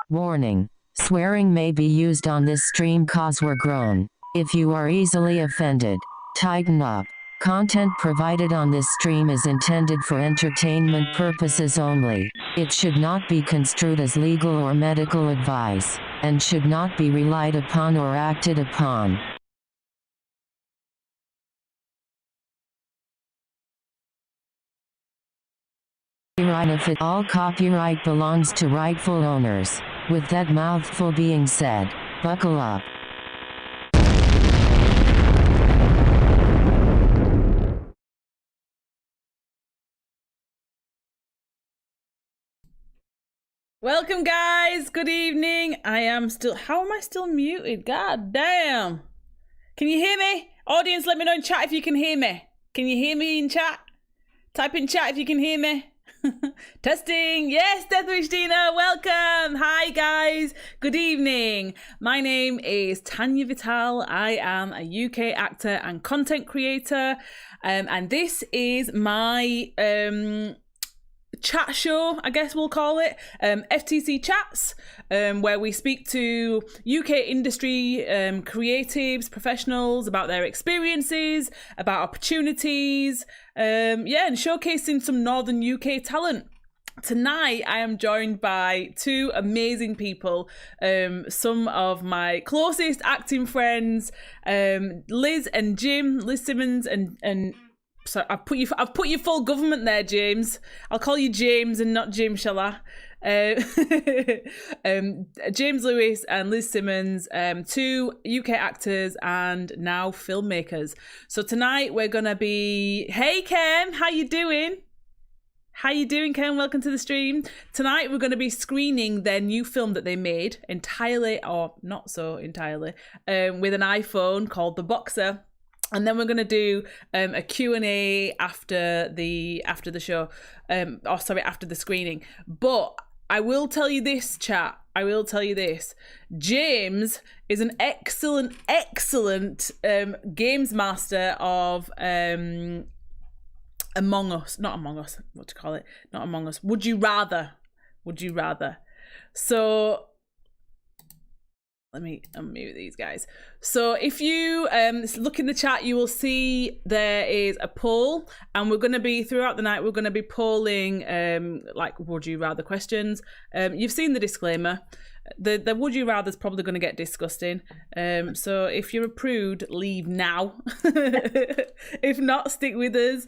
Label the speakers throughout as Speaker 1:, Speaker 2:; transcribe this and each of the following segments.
Speaker 1: Warning. Swearing may be used on this stream cause we're grown. If you are easily offended, tighten up. Content provided on this stream is intended for entertainment purposes only. It should not be construed as legal or medical advice, and should not be relied upon or acted upon. All copyright belongs to rightful owners. With that mouthful being said, buckle up.
Speaker 2: Welcome guys, good evening. How am I still muted? God damn. Can you hear me? Audience, let me know in chat if you can hear me. Can you hear me in chat? Type in chat if you can hear me. Testing. Yes, Deathwish Dina, welcome. Hi guys, good evening. My name is Tanya Vital. I am a UK actor and content creator, and this is my chat show, I guess we'll call it, FTC Chats, where we speak to UK industry creatives, professionals about their experiences, about opportunities, and showcasing some Northern UK talent. Tonight, I am joined by two amazing people, some of my closest acting friends, Liz and Jim, Liz Simmons and so I've put you full government there, James. I'll call you James and not Jim, shall I? James Lewis and Liz Simmons, two UK actors and now filmmakers. So tonight we're gonna be, hey Ken, how you doing? How you doing, Ken? Welcome to the stream. Tonight we're going to be screening their new film that they made entirely, or not so entirely, with an iPhone called The Boxer. And then we're going to do a Q&A after the show, after the screening. But I will tell you this, chat. I will tell you this. James is an excellent games master of Among Us. Not Among Us. What to call it? Not Among Us. Would you rather? So let me unmute these guys. So if you look in the chat, you will see there is a poll, and we're going to be, throughout the night, we're going to be polling like would you rather questions. You've seen the disclaimer. The would you rather is probably going to get disgusting. So if you're a prude, leave now. If not, stick with us.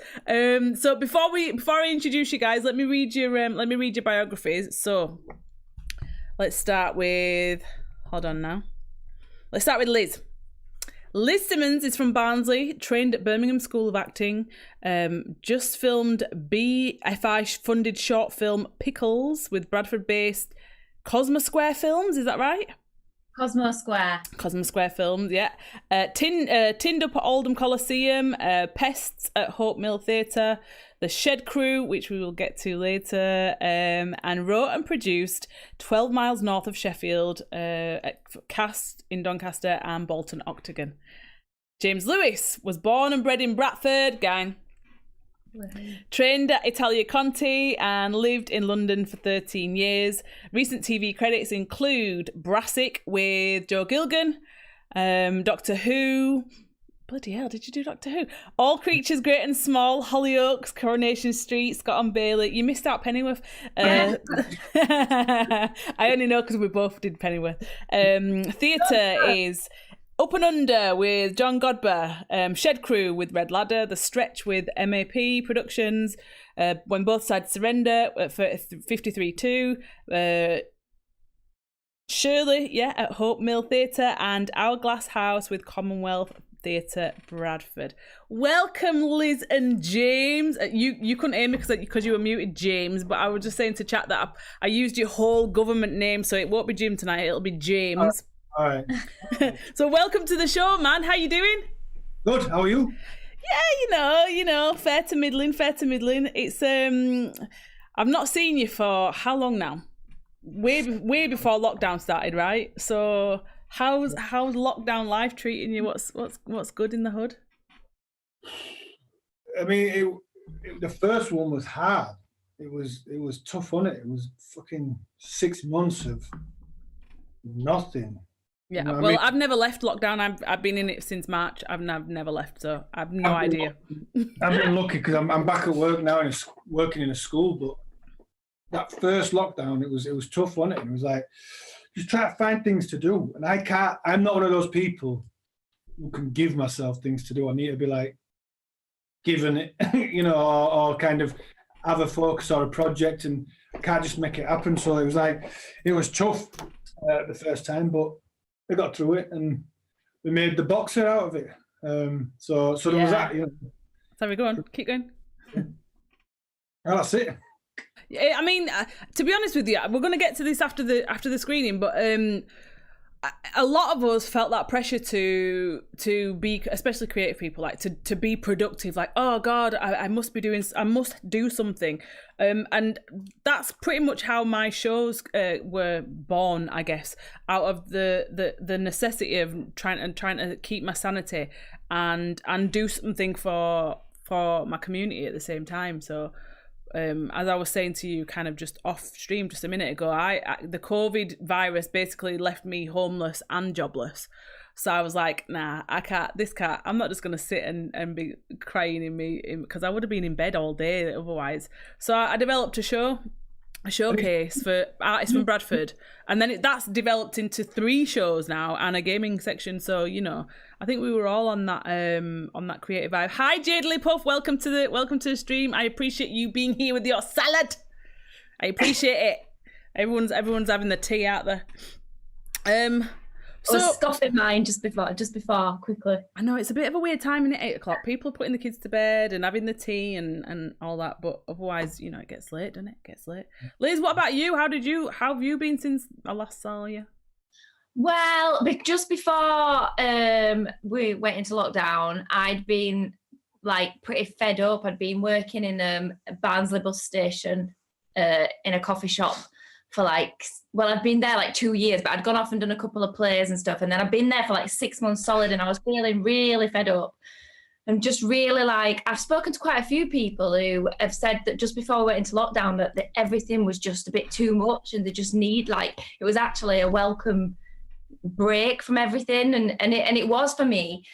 Speaker 2: So before I introduce you guys, let me read your biographies. So let's start with. Hold on now. Let's start with Liz. Liz Simmons is from Barnsley, trained at Birmingham School of Acting, just filmed BFI-funded short film Pickles with Bradford-based Cosmo Square Films, is that right?
Speaker 3: Cosmo Square
Speaker 2: Films, yeah. Tinned Up at Oldham Coliseum, Pests at Hope Mill Theatre, The Shed Crew, which we will get to later, and wrote and produced 12 Miles North of Sheffield, cast in Doncaster and Bolton Octagon. James Lewis was born and bred in Bradford, gang. Trained at Italia Conti and lived in London for 13 years. Recent TV credits include Brassic with Joe Gilgan, Doctor Who. Bloody hell, did you do Doctor Who? All Creatures Great and Small, Hollyoaks, Coronation Street, Scott and Bailey. You missed out Pennyworth. I only know because we both did Pennyworth. Theatre is Up and Under with John Godber, Shed Crew with Red Ladder, The Stretch with MAP Productions, When Both Sides Surrender for 53.2, Shirley, at Hope Mill Theatre, and Hourglass House with Commonwealth Theatre Bradford. Welcome, Liz and James. You couldn't hear me because you were muted, James, but I was just saying to chat that I used your whole government name, so it won't be Jim tonight, it'll be James.
Speaker 4: All right.
Speaker 2: So welcome to the show, man. How you doing?
Speaker 4: Good. How are you?
Speaker 2: Yeah, you know, fair to middling. It's I've not seen you for how long now? Way before lockdown started, right? So how's lockdown life treating you? What's good in the hood?
Speaker 4: I mean, the first one was hard it was tough, wasn't it? It was fucking 6 months of nothing.
Speaker 2: Yeah,
Speaker 4: You know what
Speaker 2: well,
Speaker 4: I mean?
Speaker 2: I've never left lockdown. I've been in it since March. I've never left, so I've no idea.
Speaker 4: I've been lucky because I'm back at work now and working in a school. But that first lockdown, it was tough, wasn't it? It was like just try to find things to do, and I can't. I'm not one of those people who can give myself things to do. I need to be like given it, you know, or kind of have a focus or a project, and I can't just make it happen. So it was like it was tough the first time, but we got through it and we made the boxer out of it. So there was that, you know.
Speaker 2: So we go on, keep going.
Speaker 4: Well, that's it.
Speaker 2: Yeah, I mean, to be honest with you, we're going to get to this after the screening, but a lot of us felt that pressure to be, especially creative people, like to be productive. Like, oh God, I must do something, and that's pretty much how my shows were born, I guess, out of the necessity of trying to keep my sanity and do something for my community at the same time. So. As I was saying to you, kind of just off stream just a minute ago, the COVID virus basically left me homeless and jobless. So I was like, nah, I'm not just going to sit and be crying because I would have been in bed all day otherwise. So I developed a showcase for artists from Bradford, and then that's developed into 3 shows now and a gaming section. So, you know, I think we were all on that creative vibe. Hi Jade Lipuff, welcome to the stream. I appreciate you being here with your salad. I appreciate it. Everyone's having the tea out there.
Speaker 3: I was scoffing mine just before, quickly.
Speaker 2: I know it's a bit of a weird time, isn't it? 8 o'clock. People are putting the kids to bed and having the tea and all that, but otherwise, you know, it gets late, doesn't it? It gets late. Liz, what about you? How have you been since I last saw you?
Speaker 3: Well, just before we went into lockdown, I'd been like pretty fed up. I'd been working in a Barnsley bus station in a coffee shop for I'd been there like 2 years, but I'd gone off and done a couple of plays and stuff. And then I've been there for like 6 months solid, and I was feeling really fed up. And just really I've spoken to quite a few people who have said that just before we went into lockdown that everything was just a bit too much, and they just need it was actually a welcome break from everything, and it was for me.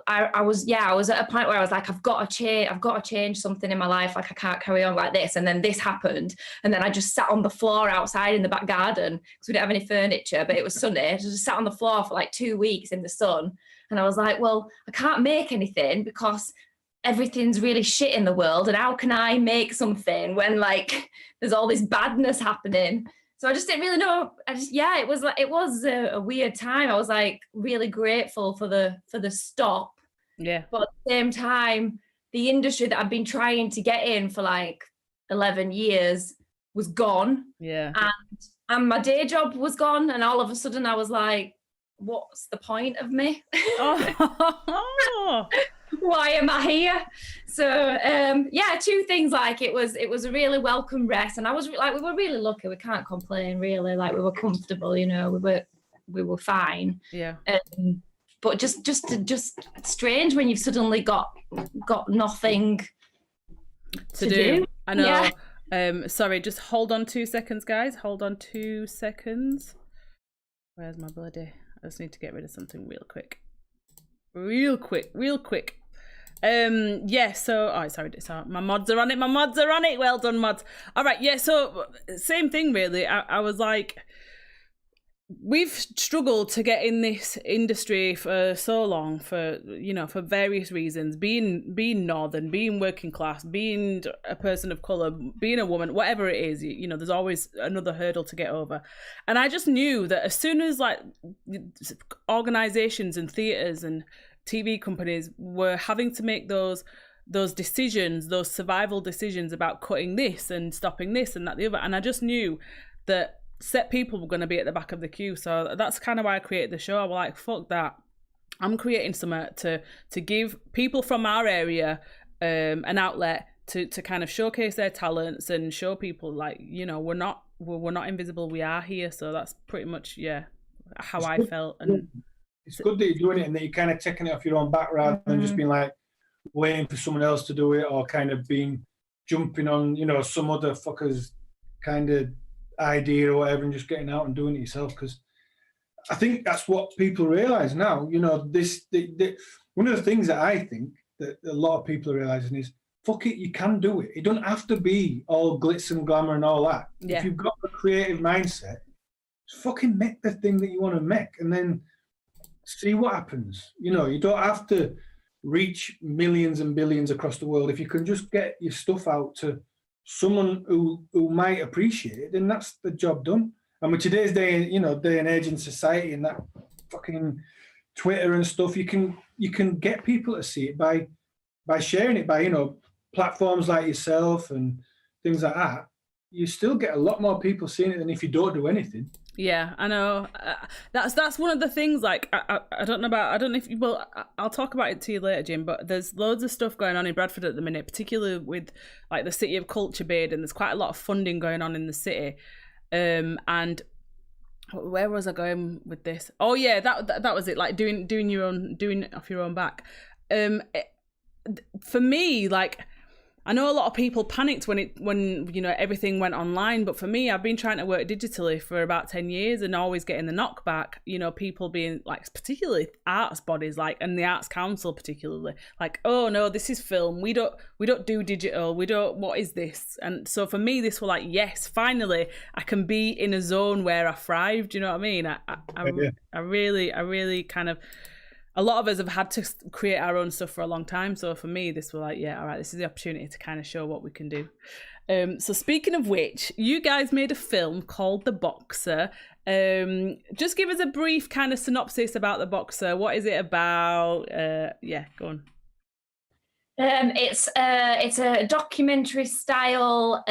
Speaker 3: I was at a point where I was like, I've got to change something in my life. Like, I can't carry on like this. And then this happened, and then I just sat on the floor outside in the back garden because we didn't have any furniture, but it was sunny. I just sat on the floor for like 2 weeks in the sun, and I was like, well, I can't make anything because everything's really shit in the world, and how can I make something when there's all this badness happening? So I just didn't really know. It was a weird time. I was really grateful for the stop.
Speaker 2: Yeah.
Speaker 3: But at the same time, the industry that I've been trying to get in for 11 years was gone.
Speaker 2: Yeah.
Speaker 3: And my day job was gone, and all of a sudden I was like, what's the point of me?
Speaker 2: Oh.
Speaker 3: Why am I here? So 2 things. It was a really welcome rest, and I was we were really lucky. We can't complain really. We were comfortable, you know. We were fine.
Speaker 2: Yeah.
Speaker 3: But just strange when you've suddenly got nothing to do.
Speaker 2: I know. Yeah. Sorry, just hold on 2 seconds, guys. Hold on 2 seconds. Where's my bloody? I just need to get rid of something real quick. Real quick. So my mods are on it. Well done, mods. All right, yeah, so same thing really. I was like, we've struggled to get in this industry for so long, for various reasons, being northern, being working class, being a person of colour, being a woman, whatever it is, there's always another hurdle to get over. And I just knew that as soon as organisations and theatres and TV companies were having to make those decisions, those survival decisions about cutting this and stopping this and that the other, and I just knew that set people were going to be at the back of the queue. So that's kind of why I created the show. I was like, fuck that, I'm creating something to give people from our area an outlet to kind of showcase their talents and show people we're not invisible, we are here. So that's pretty much how I felt. And
Speaker 4: it's good that you're doing it and that you're kind of taking it off your own back rather than just being waiting for someone else to do it, or kind of being jumping on, you know, some other fucker's kind of idea or whatever and just getting out and doing it yourself. Because I think that's what people realise now. You know, one of the things that I think that a lot of people are realising is, fuck it, you can do it. It don't have to be all glitz and glamour and all that.
Speaker 2: Yeah.
Speaker 4: If you've got a creative mindset, just fucking make the thing that you want to make and then see what happens. You know, you don't have to reach millions and billions across the world. If you can just get your stuff out to someone who might appreciate it, then that's the job done. And with today's day and age in society and that fucking Twitter and stuff, you can get people to see it by sharing it, by, you know, platforms like yourself and things like that. You still get a lot more people seeing it than if you don't do anything.
Speaker 2: Yeah, I know. That's one of the things. Like, I don't know if I'll talk about it to you later, Jim. But there's loads of stuff going on in Bradford at the minute, particularly with like the City of Culture bid, and there's quite a lot of funding going on in the city. And where was I going with this? Oh yeah, that was it. Like doing off your own back. For me, like, I know a lot of people panicked when you know everything went online, but for me, I've been trying to work digitally for about 10 years and always getting the knockback. You know, people being like, particularly arts bodies, like, and the Arts Council particularly, like, oh no, this is film. We don't do digital. What is this? And so for me, this was like, yes, finally, I can be in a zone where I thrive. Do you know what I mean? I really kind of. A lot of us have had to create our own stuff for a long time. So for me, this was like, yeah, all right, this is the opportunity to kind of show what we can do. So speaking of which, you guys made a film called The Boxer. Just give us a brief kind of synopsis about The Boxer. What is it about? Yeah, go on.
Speaker 3: It's a documentary style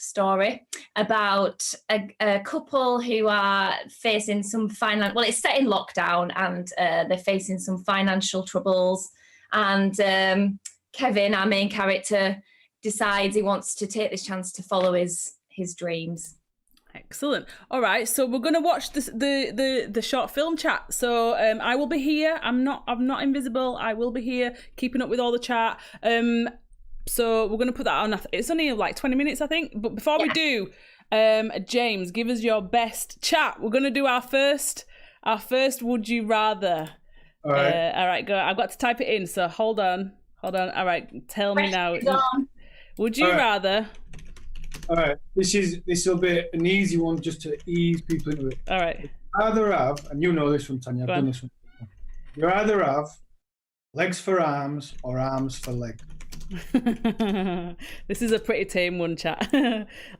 Speaker 3: story about a couple who are facing some it's set in lockdown, and they're facing some financial troubles, and Kevin, our main character, decides he wants to take this chance to follow his dreams.
Speaker 2: Excellent. All right, so we're gonna watch the short film chat. So I will be here. I'm not invisible. I will be here, keeping up with all the chat. So we're going to put that on. It's only like 20 minutes, I think. But before we do, James, give us your best chat. We're going to do our first Would You Rather. All right, go. I've got to type it in, so hold on. All right, tell me now. Would you rather?
Speaker 4: All right, this will be an easy one just to ease people into it.
Speaker 2: All right.
Speaker 4: Either have, and you know this one, Tanya, I've done this one. You either have legs for arms or arms for legs.
Speaker 2: This is a pretty tame one, chat.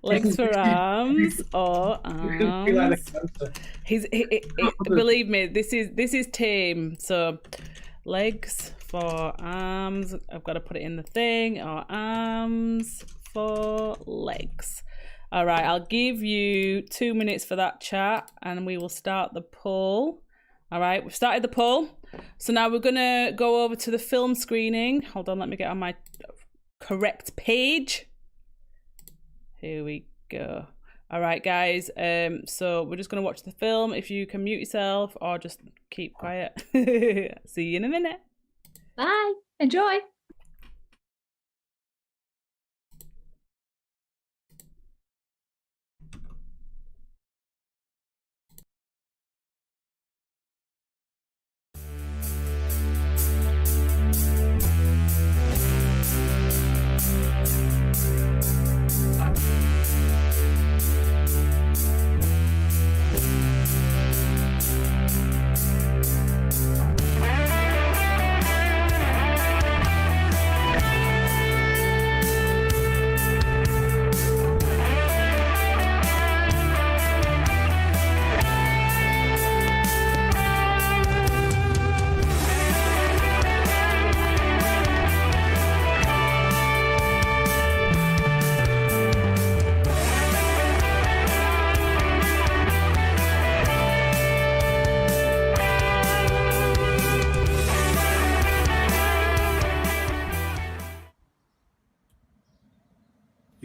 Speaker 2: Legs for arms or arms. Believe me, this is tame. So legs for arms. I've got to put it in the thing. Or arms for legs. All right, I'll give you 2 minutes for that chat, and we will start the poll. All right, we've started the poll. So now we're going to go over to the film screening. Hold on, let me get on my correct page. Here we go. All right, guys. So we're just going to watch the film. If you can mute yourself or just keep quiet. See you in a minute.
Speaker 3: Bye. Enjoy.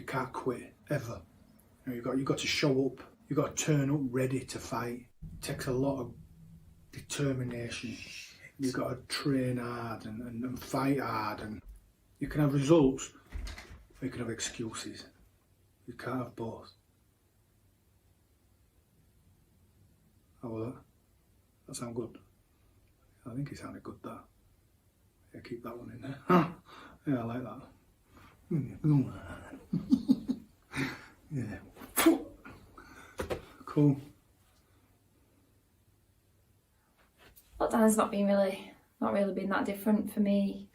Speaker 4: Can't quit ever. You know, you've got to show up. You've got to turn up ready to fight. It takes a lot of determination. You've got to train hard and fight hard, and you can have results, We can have excuses. You can't have both. How was that? That sound good? I think it sounded good, that. Yeah, keep that one in there. Yeah, I like that. Yeah. Cool.
Speaker 3: Lockdown's not really been that different for me.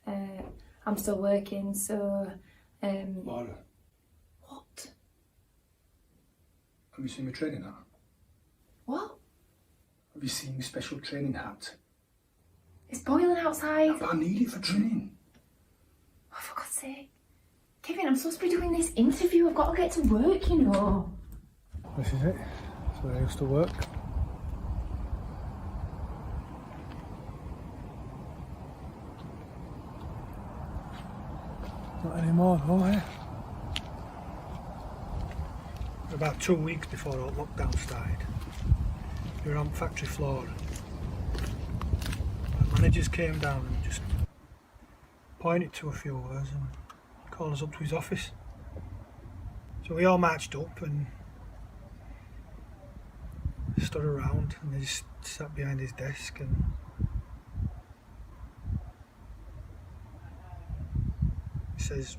Speaker 3: I'm still working, so.
Speaker 4: Laura,
Speaker 3: What?
Speaker 4: have you seen my training hat?
Speaker 3: What?
Speaker 4: Have you seen my special training hat?
Speaker 3: It's boiling outside.
Speaker 4: But I need it for drilling.
Speaker 3: Oh, for God's sake. Kevin, I'm supposed to be doing this interview. I've got to get to work, you know.
Speaker 4: This is it. That's where I used to work. Not anymore, though, eh? About 2 weeks before all lockdown started, we were on factory floor. The managers came down and just pointed to a few of us and called us up to his office. So we all marched up and stood around, and they just sat behind his desk and he says,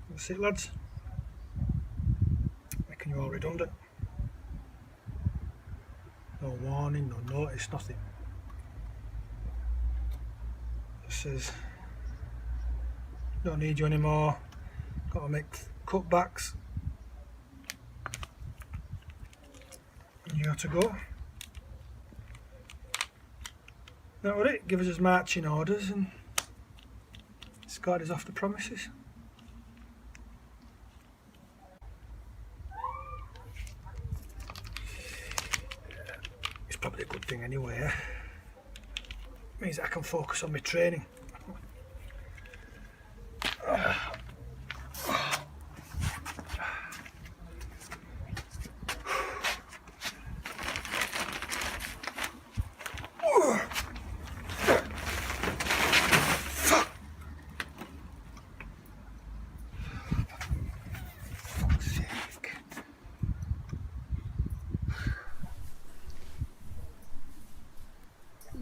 Speaker 4: "That's it, lads. Making you all redundant. No warning, no notice, nothing. He says, don't need you anymore. Got to make cutbacks. And you have to go." That was it. Give us his marching orders and escort us off the premises. It's probably a good thing anyway, eh? Means I can focus on my training.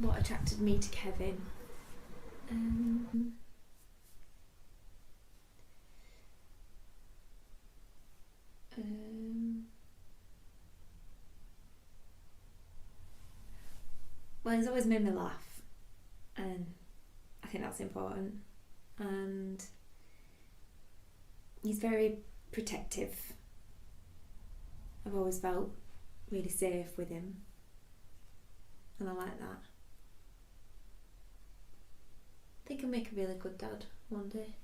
Speaker 3: What attracted me to Kevin? Well, he's always made me laugh, and I think that's important. And he's very protective. I've always felt really safe with him, and I like that. I think he'll make a really good dad one day.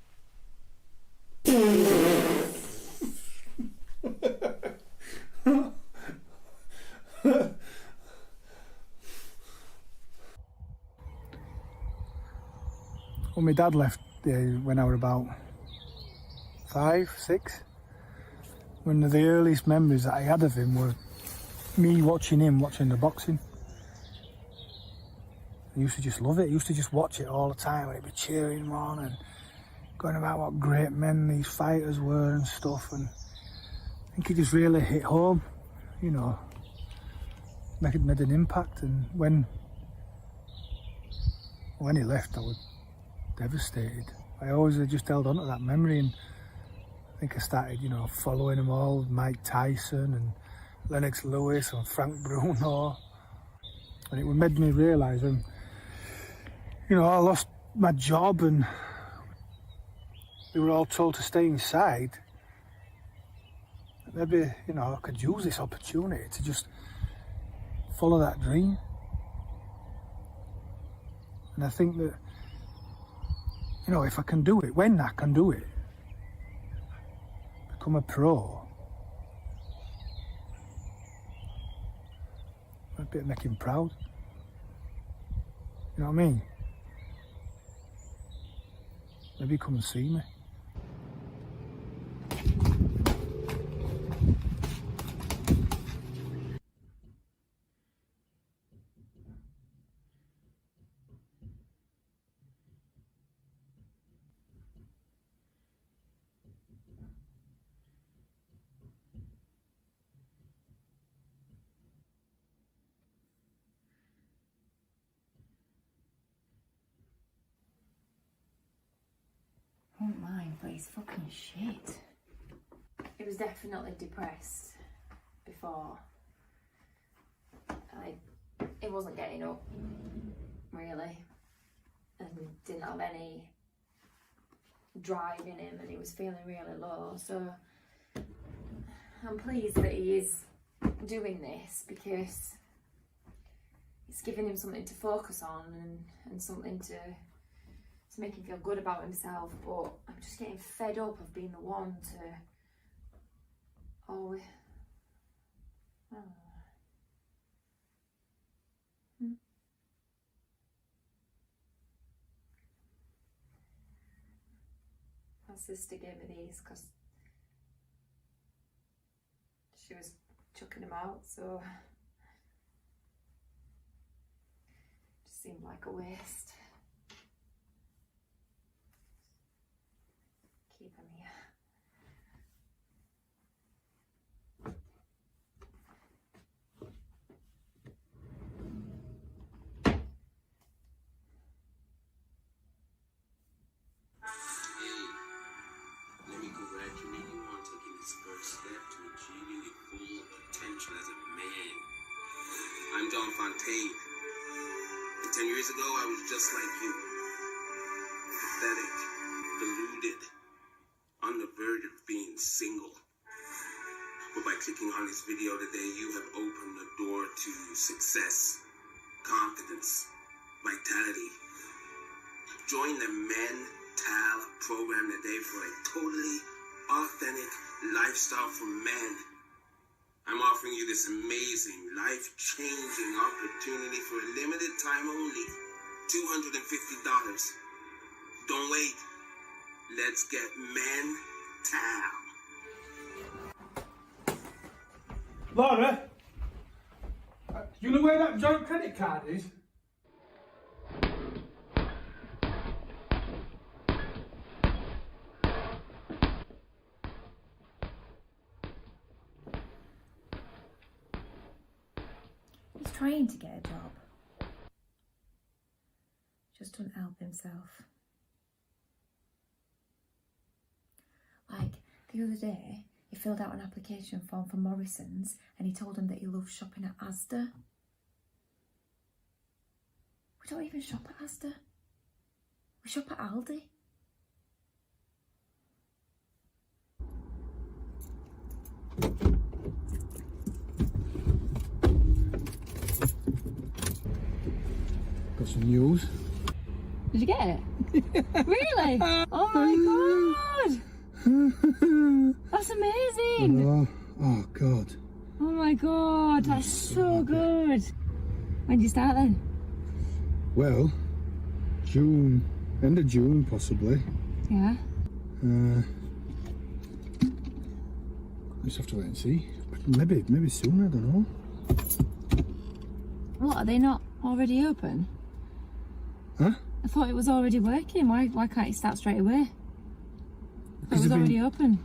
Speaker 4: Well, my dad left when I was about 5, 6. One of the earliest memories that I had of him were me watching the boxing. I used to just love it. I used to just watch it all the time, and he'd be cheering him on and going about what great men these fighters were and stuff. And I think it just really hit home, you know, made an impact. And when he left, I was devastated. I always just held on to that memory, and I think I started, you know, following them all, Mike Tyson and Lennox Lewis and Frank Bruno. And it made me realise when, you know, I lost my job and we were all told to stay inside, maybe, you know, I could use this opportunity to just follow that dream. And I think that, you know, if I can do it, when I can do it, become a pro, I'd be make him proud. You know what I mean? Maybe come and see me.
Speaker 3: won't mind, but he's fucking shit. He was definitely depressed before. He wasn't getting up, really, and didn't have any drive in him, and he was feeling really low. So I'm pleased that he is doing this, because it's giving him something to focus on and something to make him feel good about himself. But I'm just getting fed up of being the one to always... I don't know. My sister gave me these because she was chucking them out, so it just seemed like a waste. Keep them here.
Speaker 5: Let me congratulate you on taking this first step to achieving your full potential as a man. I'm John Fontaine. And 10 years ago, I was just like you. Pathetic, deluded, on the verge of being single. But by clicking on this video today, you have opened the door to success, confidence, vitality. Join the Mental program today for a totally authentic lifestyle for men. I'm offering you this amazing, life-changing opportunity for a limited time only. $250. Don't wait. Let's get mental.
Speaker 4: Laura, do you know where that joint credit card is?
Speaker 3: He's trying to get a job. Just don't help himself. Like the other day, he filled out an application form for Morrison's and he told them that he loves shopping at Asda. We don't even shop at Asda. We shop at Aldi.
Speaker 4: Got some news.
Speaker 3: Did you get it? Really? Oh my god! That's amazing!
Speaker 4: Oh God.
Speaker 3: Oh my god, that's so good. When do you start then?
Speaker 4: Well, June, end of June possibly.
Speaker 3: Yeah.
Speaker 4: Just have to wait and see. Maybe soon, I don't know.
Speaker 3: What, are they not already open?
Speaker 4: Huh?
Speaker 3: I thought it was already working. Why can't it start straight away? It was already open.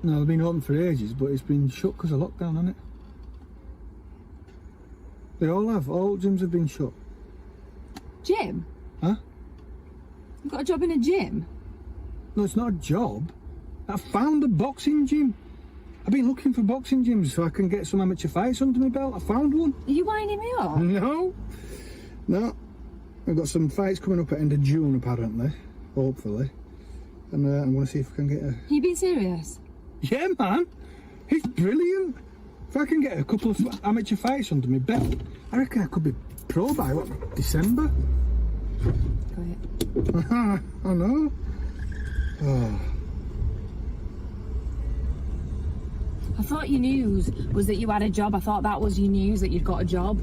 Speaker 4: No, they've been open for ages, but it's been shut because of lockdown, hasn't it? They all have. All gyms have been shut.
Speaker 3: Gym?
Speaker 4: Huh?
Speaker 3: You've got a job in a gym?
Speaker 4: No, it's not a job. I found a boxing gym. I've been looking for boxing gyms so I can get some amateur fights under my belt. I found one.
Speaker 3: Are you winding me up?
Speaker 4: No. I've got some fights coming up at end of June, apparently. Hopefully. And I want to see if I can get a...
Speaker 3: Are you being serious?
Speaker 4: Yeah, man. It's brilliant. If I can get a couple of amateur fights under my belt, I reckon I could be pro by, what, December?
Speaker 3: Go ahead.
Speaker 4: I know. Oh.
Speaker 3: I thought your news was that you had a job. I thought that was your news, that you'd got a job.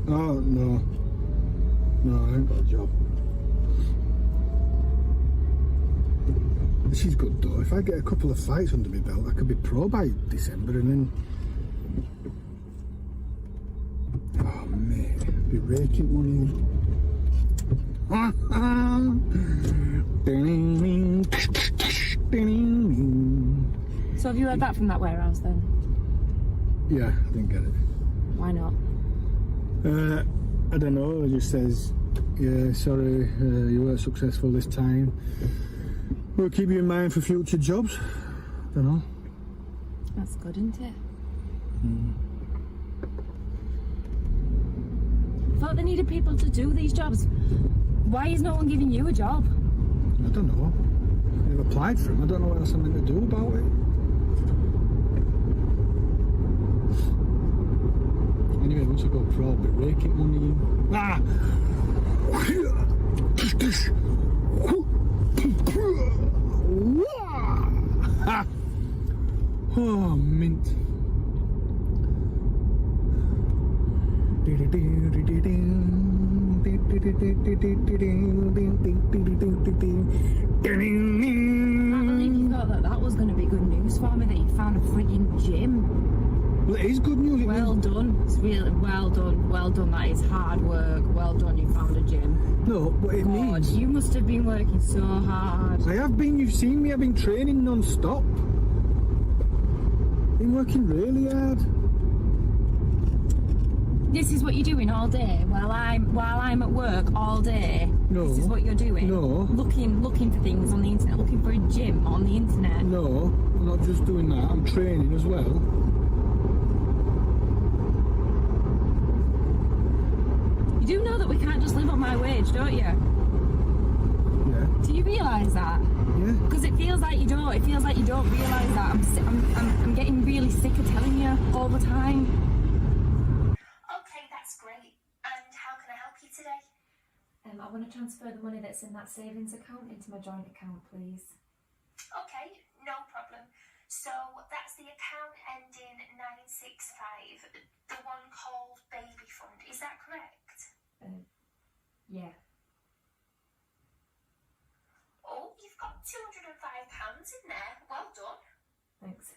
Speaker 4: Oh, no. No, I ain't got a job. This is good though. If I get a couple of fights under my belt, I could be pro by December and then... Oh, mate. I'll be raking money in.
Speaker 3: So have you heard back from that warehouse then?
Speaker 4: Yeah, I didn't get it.
Speaker 3: Why not?
Speaker 4: I don't know. It just says, yeah, sorry, you weren't successful this time. We'll keep you in mind for future jobs. Don't know.
Speaker 3: That's good, isn't it? I thought they needed people to do these jobs. Why is no one giving you a job?
Speaker 4: I don't know. I've applied for them. I don't know what else I'm meant to do about it. Anyway, once I go pro, I'll be raking money in. Ah! Oh, mint.
Speaker 3: I can't believe you thought that was going to be good news for me, that you found a frigging gym.
Speaker 4: Well, it is good news.
Speaker 3: Well done. It's really well done. Well done. That is hard work. Well done. You found a gym.
Speaker 4: No, what it
Speaker 3: God,
Speaker 4: means.
Speaker 3: you must have been working so hard.
Speaker 4: I have been. You've seen me. I've been training non-stop. Been working really hard.
Speaker 3: This is what you're doing all day while I'm at work all day.
Speaker 4: No.
Speaker 3: This is what you're doing.
Speaker 4: No.
Speaker 3: Looking for things on the internet. Looking for a gym on the internet.
Speaker 4: No, I'm not just doing that. I'm training as well.
Speaker 3: You do know that we can't just live on my wage, don't you?
Speaker 4: Yeah.
Speaker 3: Do you realise that?
Speaker 4: Yeah.
Speaker 3: Because it feels like you don't. It feels like you don't realise that. I'm getting really sick of telling you all the time.
Speaker 6: Okay, that's great. And how can I help you today?
Speaker 7: I want to transfer the money that's in that savings account into my joint account, please.
Speaker 6: Okay, no problem. So that's the account ending 965, the one called Baby Fund. Is that correct?
Speaker 7: Yeah.
Speaker 6: Oh, you've got £205 in there. Well done.
Speaker 7: Thanks.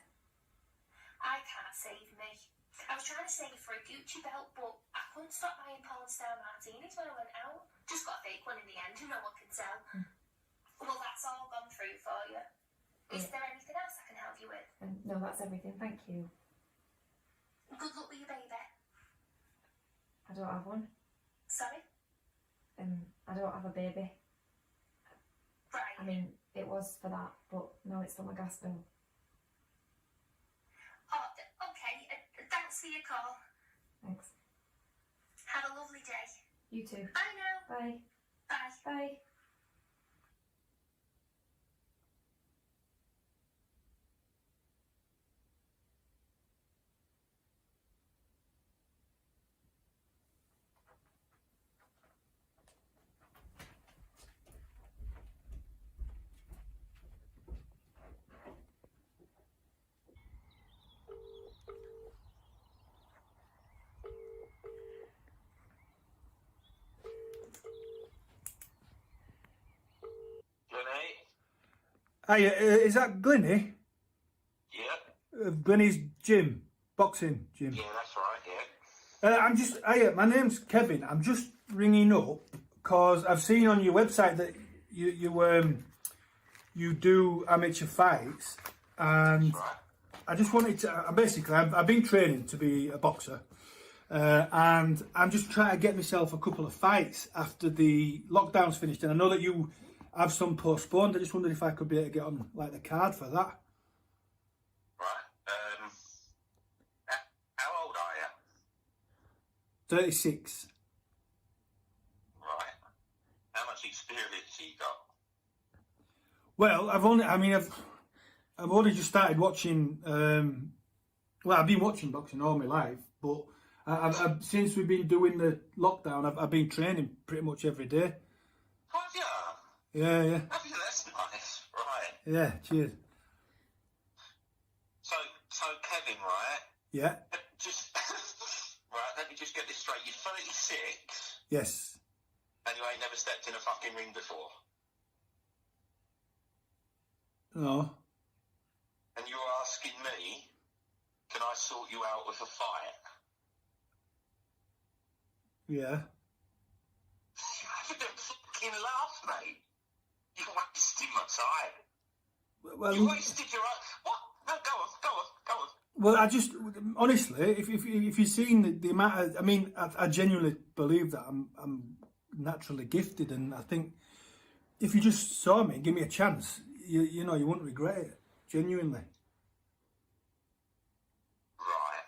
Speaker 6: I can't save me. I was trying to save for a Gucci belt, but I couldn't stop buying porn star martinis when I went out. Just got a fake one in the end, no one can tell. Well, that's all gone through for you. Is there anything else I can help you with?
Speaker 7: No, that's everything. Thank you.
Speaker 6: Good luck with your baby.
Speaker 7: I don't have one.
Speaker 6: Sorry?
Speaker 7: I don't have a baby.
Speaker 6: Right.
Speaker 7: I mean, it was for that, but now it's for my gas bill.
Speaker 6: Oh, okay. Thanks for your call.
Speaker 7: Thanks.
Speaker 6: Have a lovely day.
Speaker 7: You too.
Speaker 6: Bye now.
Speaker 7: Bye.
Speaker 6: Bye.
Speaker 7: Bye.
Speaker 4: Hi, is that Glennie?
Speaker 5: Yeah,
Speaker 4: Glennie's gym, boxing gym.
Speaker 5: yeah, that's right, yeah.
Speaker 4: I'm just, my name's Kevin. I'm just ringing up because I've seen on your website that you do amateur fights, and
Speaker 5: Right.
Speaker 4: I just wanted to. Basically, I've been training to be a boxer, and I'm just trying to get myself a couple of fights after the lockdown's finished. And I know that you have some postponed. I just wondered if I could be able to get on like the card for that.
Speaker 5: Right. How old are you?
Speaker 4: 36.
Speaker 5: Right. How much experience you got?
Speaker 4: Well, I've only just started watching. Well, I've been watching boxing all my life, but I've since we've been doing the lockdown, I've been training pretty much every day.
Speaker 5: Have you?
Speaker 4: Yeah,
Speaker 5: Have you? That's nice. Right.
Speaker 4: yeah. Cheers.
Speaker 5: So Kevin, right?
Speaker 4: Yeah.
Speaker 5: Just right. Let me just get this straight. You're 36,
Speaker 4: Yes.
Speaker 5: and you ain't never stepped in a fucking ring before.
Speaker 4: No.
Speaker 5: And you're asking me, can I sort you out with a fight?
Speaker 4: Yeah.
Speaker 5: You don't fucking laugh, mate. You're wasting my time.
Speaker 4: Well,
Speaker 5: You wasted your own... What? No, go on.
Speaker 4: well, I just honestly, if you've seen the amount, I genuinely believe that I'm naturally gifted, and I think if you just saw me, give me a chance, you know, you wouldn't regret it, genuinely.
Speaker 8: Right.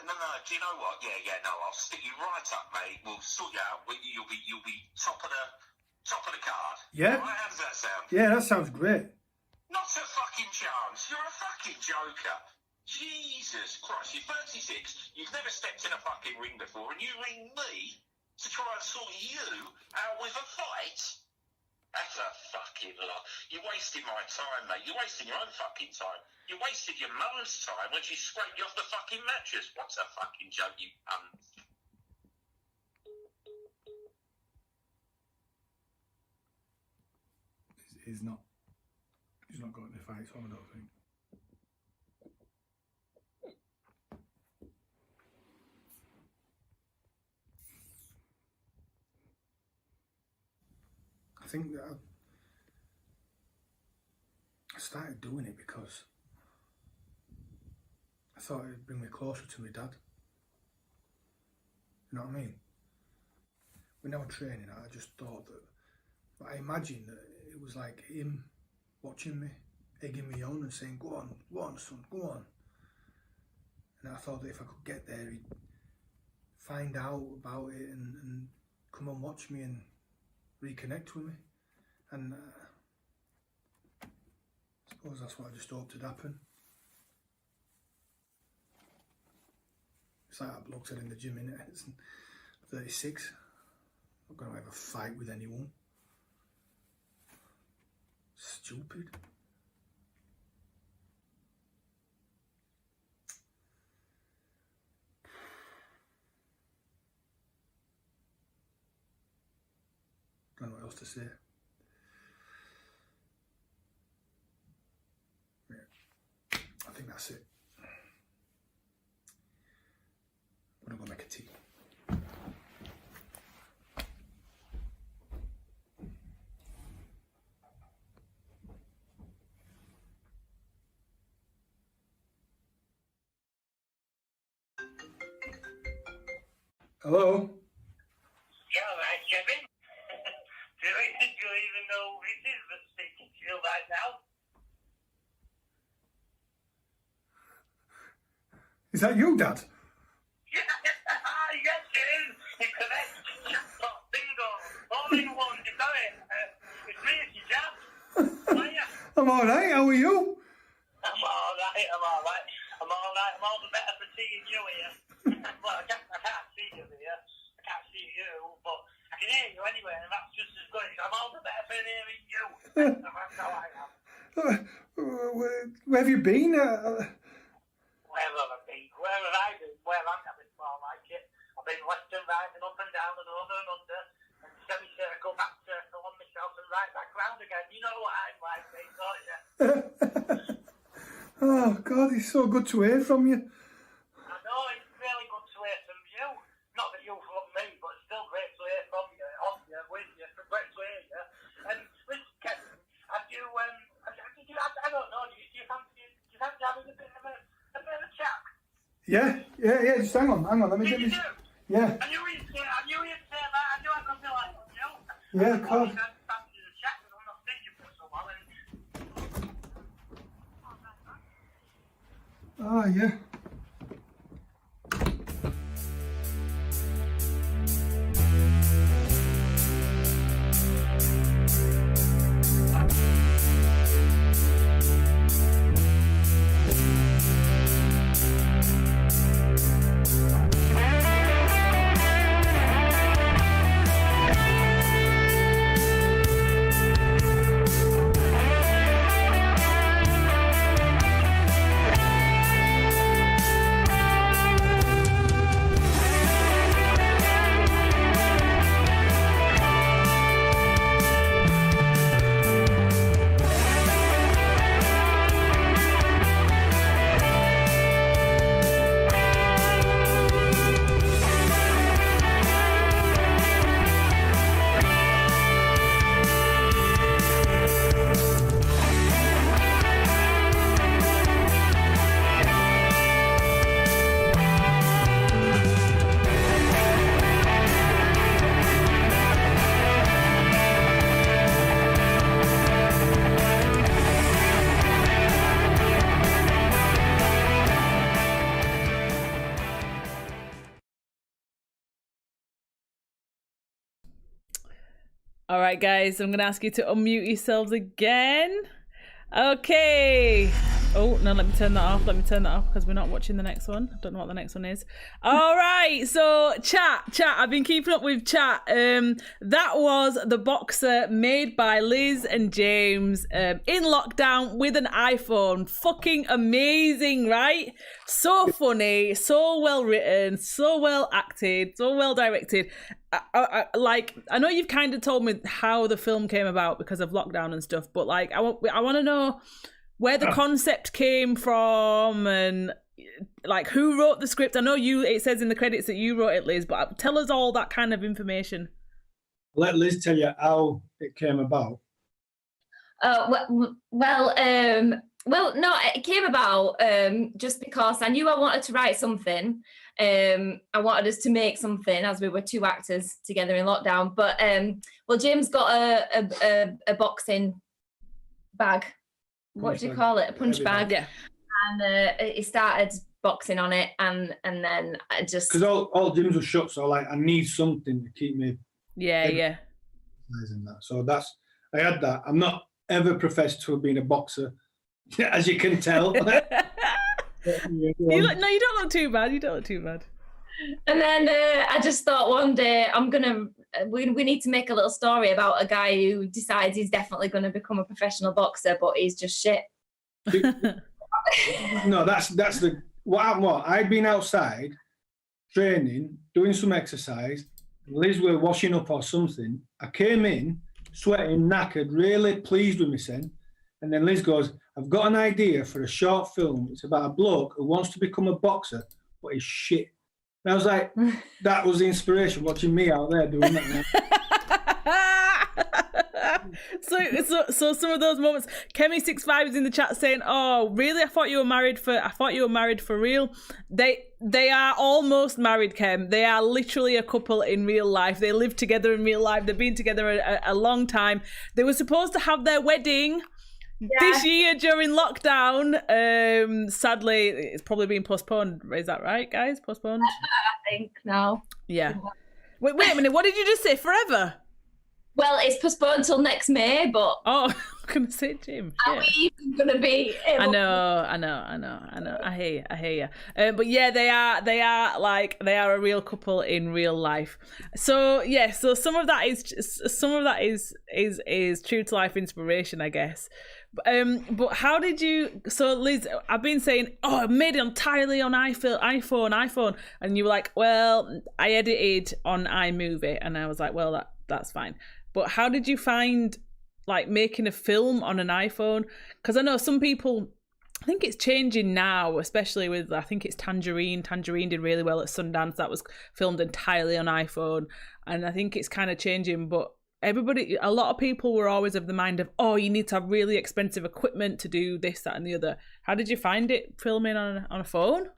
Speaker 8: No. Do you know what? Yeah. No, I'll stick you right up, mate. We'll sort you out. You'll be top of the card.
Speaker 4: Yeah.
Speaker 8: Right, how does that sound?
Speaker 4: Yeah, that sounds great.
Speaker 8: Not a fucking chance. You're a fucking joker. Jesus Christ, you're 36, you've never stepped in a fucking ring before, and you ring me to try and sort you out with a fight? That's a fucking lot. You're wasting my time, mate. You're wasting your own fucking time. You wasted your mum's time when she scraped you off the fucking mattress. What's a fucking joke, you cunt?
Speaker 4: He's not got any fights on, I don't think. I think that I started doing it because I thought it'd bring me closer to my dad. You know what I mean? When I was training, I just thought that, I imagined that it was like him watching me, egging me on and saying, go on son, go on. And I thought that if I could get there, he'd find out about it and come and watch me and reconnect with me. And I suppose that's what I just hoped would happen. It's like that bloke said in the gym, innit? It's 36. I'm not going to have a fight with anyone. Stupid. Don't know what else to say. Yeah, I think that's it. I'm gonna go make a tea. Hello?
Speaker 8: Yeah, right, Kevin. Do you even know who it is that's speaking to you right now?
Speaker 4: Is that you, Dad?
Speaker 8: Yes, it is. You're correct. Jackpot, bingo. All in one. You got it. It's me, it's your dad. How are you?
Speaker 4: I'm alright, how are you?
Speaker 8: I'm alright. I'm all the better for seeing you here. Well, I can't see you here. I can't see you, but I can hear you anyway, and that's just as good. I'm all the better for hearing you. That's how I am.
Speaker 4: Where have you been?
Speaker 8: Where have I been? Where have I been? Where am I? It's more like it. I've been left and right and up and down and over and under and semicircle, back circle on myself and right back round again. You know what I'm like, mate, don't you?
Speaker 4: Oh, God, it's so good to hear from you.
Speaker 8: I know, it's really good to hear from you. Not that you from me, but it's still great to hear from you, on you, with you, great to hear you. And listen, Kevin, I don't know, do you fancy having a bit of a chat?
Speaker 4: Yeah, just hang on, let me get this. Yeah.
Speaker 8: I knew you'd say that, I knew I could rely on you.
Speaker 4: Yeah, of course.
Speaker 8: I fancy the chat, because I'm not seeing you for so long, and...
Speaker 4: Oh, yeah.
Speaker 2: All right, guys, I'm going to ask you to unmute yourselves again. Okay. Oh, no, let me turn that off. Because we're not watching the next one. I don't know what the next one is. All right, so chat. I've been keeping up with chat. That was the boxer made by Liz and James in lockdown with an iPhone. Fucking amazing, right? So funny, so well written, so well acted, so well directed. I know you've kind of told me how the film came about because of lockdown and stuff, but like I want to know where the concept came from and like who wrote the script. I know it says in the credits that you wrote it, Liz, but tell us all that kind of information.
Speaker 4: Let Liz tell you how it came about.
Speaker 3: Well, no, it came about just because I knew I wanted to write something. I wanted us to make something as we were two actors together in lockdown. But James got a boxing bag. What do you call it? A punch bag. Yeah. And he started boxing on it, and then I just
Speaker 4: because all gyms were shut, so like I need something to keep me.
Speaker 2: Yeah.
Speaker 4: That. So I had that. I'm not ever professed to have been a boxer, as you can tell.
Speaker 2: You don't look too bad.
Speaker 3: And then I just thought one day we need to make a little story about a guy who decides he's definitely going to become a professional boxer, but he's just shit.
Speaker 4: No, that's what happened. I'd been outside training, doing some exercise. Liz were washing up or something. I came in, sweating, knackered, really pleased with myself. And then Liz goes, I've got an idea for a short film. It's about a bloke who wants to become a boxer, but he's shit. And I was like, that was the inspiration, watching me out there doing that.
Speaker 2: So some of those moments, Kemi65 is in the chat saying, "Oh, really? I thought you were married for real." They are almost married, Kem. They are literally a couple in real life. They live together in real life. They've been together a long time. They were supposed to have their wedding this year during lockdown. Sadly, it's probably been postponed. Is that right, guys? Postponed?
Speaker 3: I think now.
Speaker 2: Yeah. Wait a minute. What did you just say? Forever?
Speaker 3: Well, it's postponed till next May, but
Speaker 2: I'm gonna say, Jim.
Speaker 3: Are we even gonna be?
Speaker 2: I know. I hear you. But yeah, they are a real couple in real life. So yeah, so some of that is true to life inspiration, I guess. But how did you? So Liz, I've been saying, I made it entirely on iPhone, and you were like, well, I edited on iMovie, and I was like, well, that's fine. But how did you find like making a film on an iPhone? Because I know some people, I think it's changing now, especially with, I think it's Tangerine. Tangerine did really well at Sundance. That was filmed entirely on iPhone. And I think it's kind of changing, but a lot of people were always of the mind of, you need to have really expensive equipment to do this, that, and the other. How did you find it filming on a phone?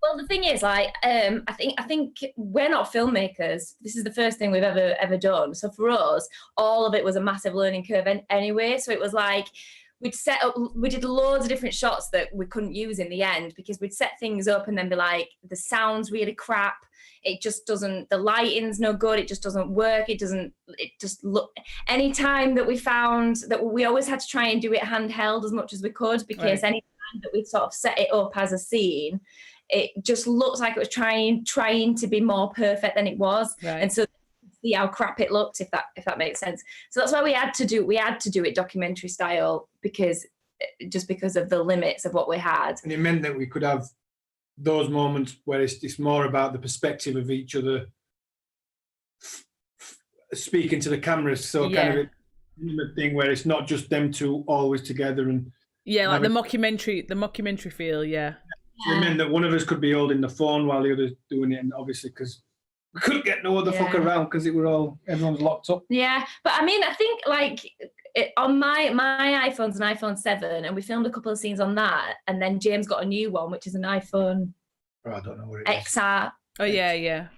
Speaker 3: Well, the thing is, like, I think we're not filmmakers. This is the first thing we've ever done. So for us, all of it was a massive learning curve anyway. So it was like we did loads of different shots that we couldn't use in the end because we'd set things up and then be like, the sound's really crap. It just doesn't, the lighting's no good. It just doesn't work. It just look, any time that we found that we always had to try and do it handheld as much as we could because any time that we sort of set it up as a scene, it just looked like it was trying to be more perfect than it was. Right. And so see how crap it looked, if that makes sense. So that's why we had to do it documentary style because of the limits of what we had. And
Speaker 4: it meant that we could have those moments where it's more about the perspective of each other speaking to the cameras. So kind of an intimate thing where it's not just them two always together and
Speaker 2: like the mockumentary feel,
Speaker 4: It meant that one of us could be holding the phone while the other's doing it, and obviously because we couldn't get no other fuck around because everyone's locked up.
Speaker 3: Yeah, but I mean, I think like on my iPhone's an iPhone 7, and we filmed a couple of scenes on that, and then James got a new one, which is an iPhone.
Speaker 4: I don't know what it is.
Speaker 3: XR.
Speaker 2: Oh yeah.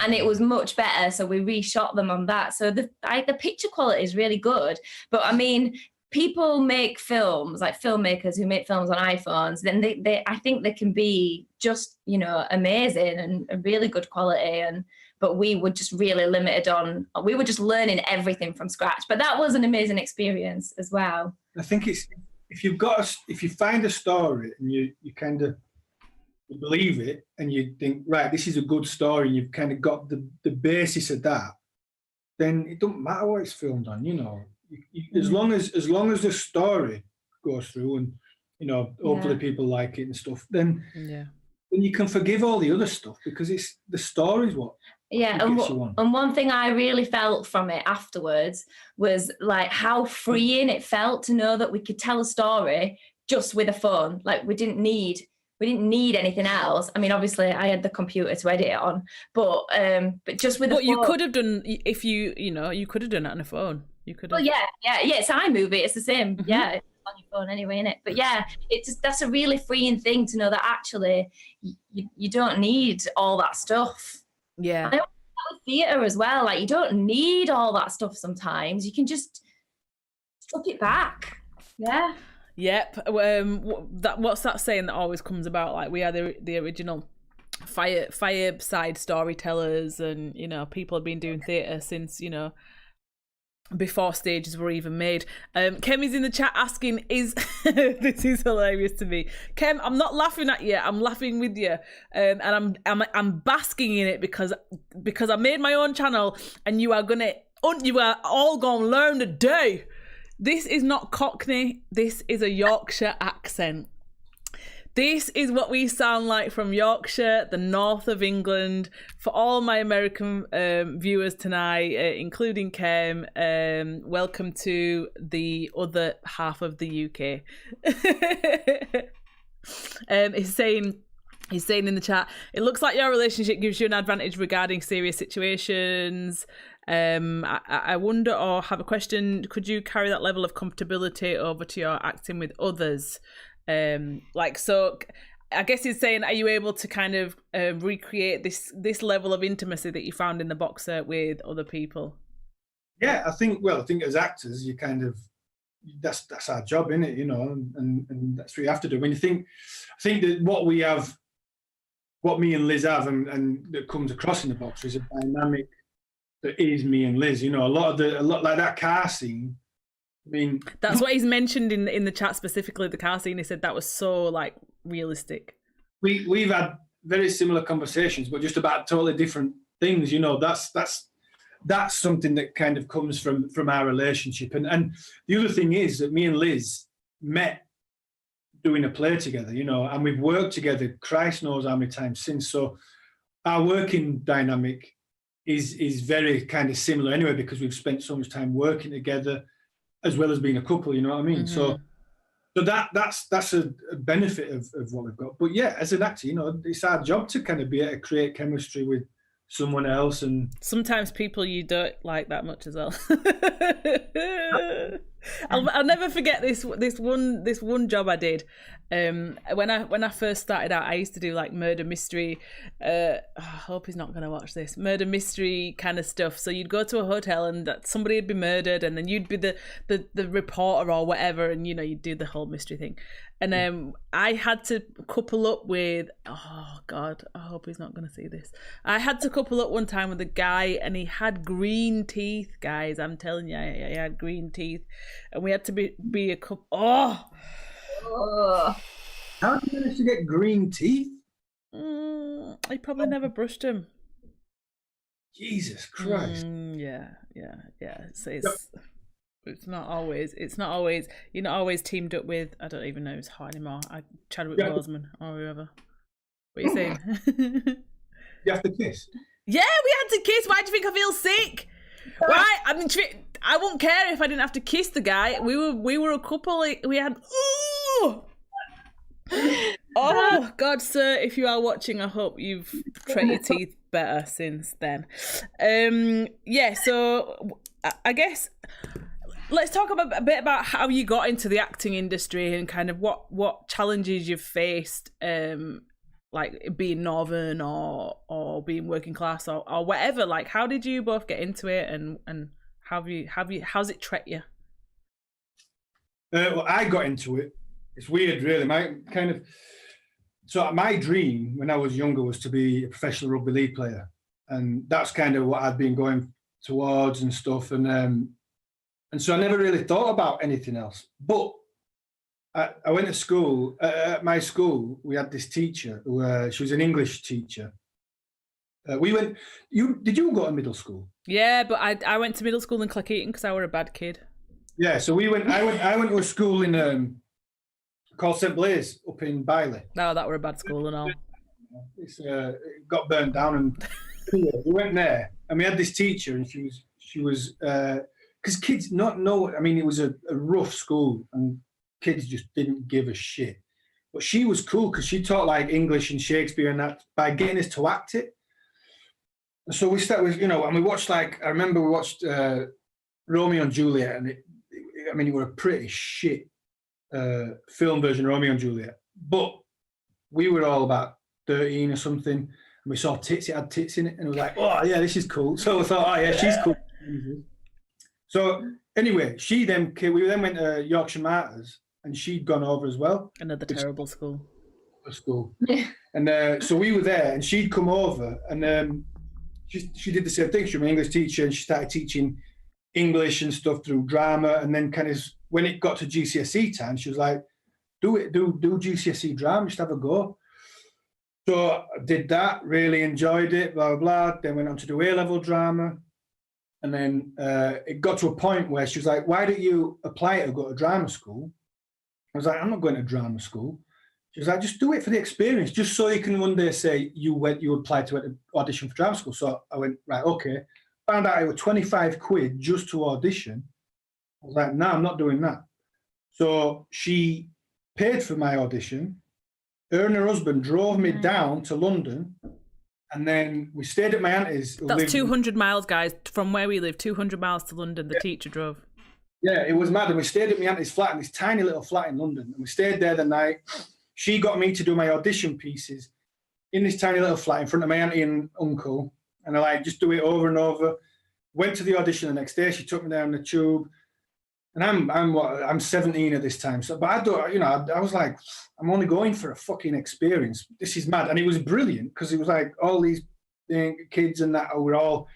Speaker 3: And it was much better, so we reshot them on that. So the picture quality is really good, but I mean, people make films, like filmmakers who make films on iPhones, then I think they can be just, amazing and a really good quality. And but we were just really limited on, we were just learning everything from scratch. But that was an amazing experience as well.
Speaker 4: I think it's, if you find a story and you kind of believe it and you think, right, this is a good story, and you've kind of got the basis of that, then it don't matter what it's filmed on, you know. As long as the story goes through and, you know, hopefully people like it and stuff, then you can forgive all the other stuff, because it's the story's what
Speaker 3: and one thing I really felt from it afterwards was like how freeing it felt to know that we could tell a story just with a phone. Like we didn't need anything else. I mean, obviously I had the computer to edit it on, but just with a phone.
Speaker 2: You could have done, if you could have done it on a phone. You could have.
Speaker 3: Well, it's iMovie, it's the same. Mm-hmm. Yeah, it's on your phone anyway, innit? But yeah, that's a really freeing thing to know that actually you don't need all that stuff.
Speaker 2: Yeah.
Speaker 3: And I always think with theatre as well, like you don't need all that stuff sometimes. You can just strip it back. Yeah.
Speaker 2: Yep. What's that saying that always comes about? Like, we are the original fireside storytellers, and, you know, people have been doing theatre since, you know, before stages were even made. Kem is in the chat asking, this is hilarious to me. Kem, I'm not laughing at you, I'm laughing with you, and I'm basking in it because I made my own channel, and you are all gonna learn today. This is not Cockney, this is a Yorkshire accent. This is what we sound like from Yorkshire, the north of England. For all my American viewers tonight, including Kem, welcome to the other half of the UK. He's saying in the chat, it looks like your relationship gives you an advantage regarding serious situations. I wonder, or have a question, could you carry that level of comfortability over to your acting with others? So I guess he's saying, are you able to kind of recreate this level of intimacy that you found in The Boxer with other people?
Speaker 4: Yeah, I think as actors, you kind of, that's our job, innit? You know, and that's what you have to do. When you think, I think that what me and Liz have, and that comes across in The Boxer, is a dynamic that is me and Liz. You know, a lot like that car scene. I mean,
Speaker 2: that's what he's mentioned in the chat, specifically the car scene. He said that was so like realistic.
Speaker 4: We've had very similar conversations, but just about totally different things. You know, that's something that kind of comes from our relationship. And the other thing is that me and Liz met doing a play together. You know, and we've worked together Christ knows how many times since. So our working dynamic is very kind of similar anyway, because we've spent so much time working together, as well as being a couple, you know what I mean? Mm-hmm. So that's a benefit of what we've got. But yeah, as an actor, you know, it's our job to kind of be able to create chemistry with someone else, and
Speaker 2: sometimes people you don't like that much as well. I'll never forget this one job I did. When I first started out, I used to do like murder mystery. I hope he's not going to watch this. Murder mystery kind of stuff. So you'd go to a hotel and that somebody had been murdered, and then you'd be the reporter or whatever, and you know you'd do the whole mystery thing. And I had to couple up with, oh God, I hope he's not going to see this. I had to couple up one time with a guy, and he had green teeth, guys. I'm telling you, he had green teeth, and we had to be a couple.
Speaker 4: How did you manage to get green teeth?
Speaker 2: He probably never brushed them.
Speaker 4: Jesus Christ.
Speaker 2: Yeah. It's not always. You're not always teamed up with. I don't even know who's hot anymore. Chadwick Boseman or whoever. What are you saying?
Speaker 4: You have to kiss.
Speaker 2: Yeah, we had to kiss. Why do you think I feel sick? Why? I mean, I wouldn't care if I didn't have to kiss the guy. We were a couple. We had. Ooh! Oh God, sir! If you are watching, I hope you've treated your teeth better since then. Yeah. So I guess. Let's talk a bit about how you got into the acting industry and kind of what challenges you've faced, like being northern or being working class or whatever. Like, how did you both get into it, and how's it treat you?
Speaker 4: Well, I got into it. It's weird, really. My dream when I was younger was to be a professional rugby league player, and that's kind of what I'd been going towards and stuff. And so I never really thought about anything else. But I went to school. At my school, we had this teacher who she was an English teacher. Did you go to middle school?
Speaker 2: Yeah, but I went to middle school in Cleckheaton because I were a bad kid.
Speaker 4: Yeah, so I went to a school in called St Blaise up in Bailey.
Speaker 2: No, that were a bad school and all.
Speaker 4: It got burnt down, and we went there, and we had this teacher, and she was because kids not know. I mean, it was a rough school, and kids just didn't give a shit. But she was cool because she taught like English and Shakespeare and that by getting us to act it. And so we started with, and we watched I remember we watched Romeo and Juliet, and it were a pretty shit film version of Romeo and Juliet. But we were all about 13 or something, and we saw tits. It had tits in it, and it was like, oh yeah, this is cool. So we thought, oh yeah, she's cool. So anyway, we then went to Yorkshire Martyrs, and she'd gone over as well.
Speaker 2: Another terrible school.
Speaker 4: And so we were there, and she'd come over, and she did the same thing. She was an English teacher, and she started teaching English and stuff through drama. And then kind of when it got to GCSE time, she was like, do GCSE drama, just have a go. So I did that, really enjoyed it, blah, blah, blah. Then went on to do A-level drama. And then it got to a point where she was like, why don't you apply to go to drama school? I was like, I'm not going to drama school. She was like, just do it for the experience, just so you can one day say you applied to an audition for drama school. So I went, right, okay. Found out it was 25 quid just to audition. I was like, no, I'm not doing that. So she paid for my audition. Her and her husband drove me down to London, and then we stayed at my auntie's.
Speaker 2: That's 200 miles, guys, from where we live, 200 miles to London. The teacher drove.
Speaker 4: Yeah, it was mad. And we stayed at my auntie's flat, in this tiny little flat in London. And we stayed there the night. She got me to do my audition pieces in this tiny little flat in front of my auntie and uncle. And I just do it over and over. Went to the audition the next day. She took me down the tube. And I'm 17 at this time. So, but I don't, I was like, I'm only going for a fucking experience. This is mad. And it was brilliant because it was like all these kids and that were all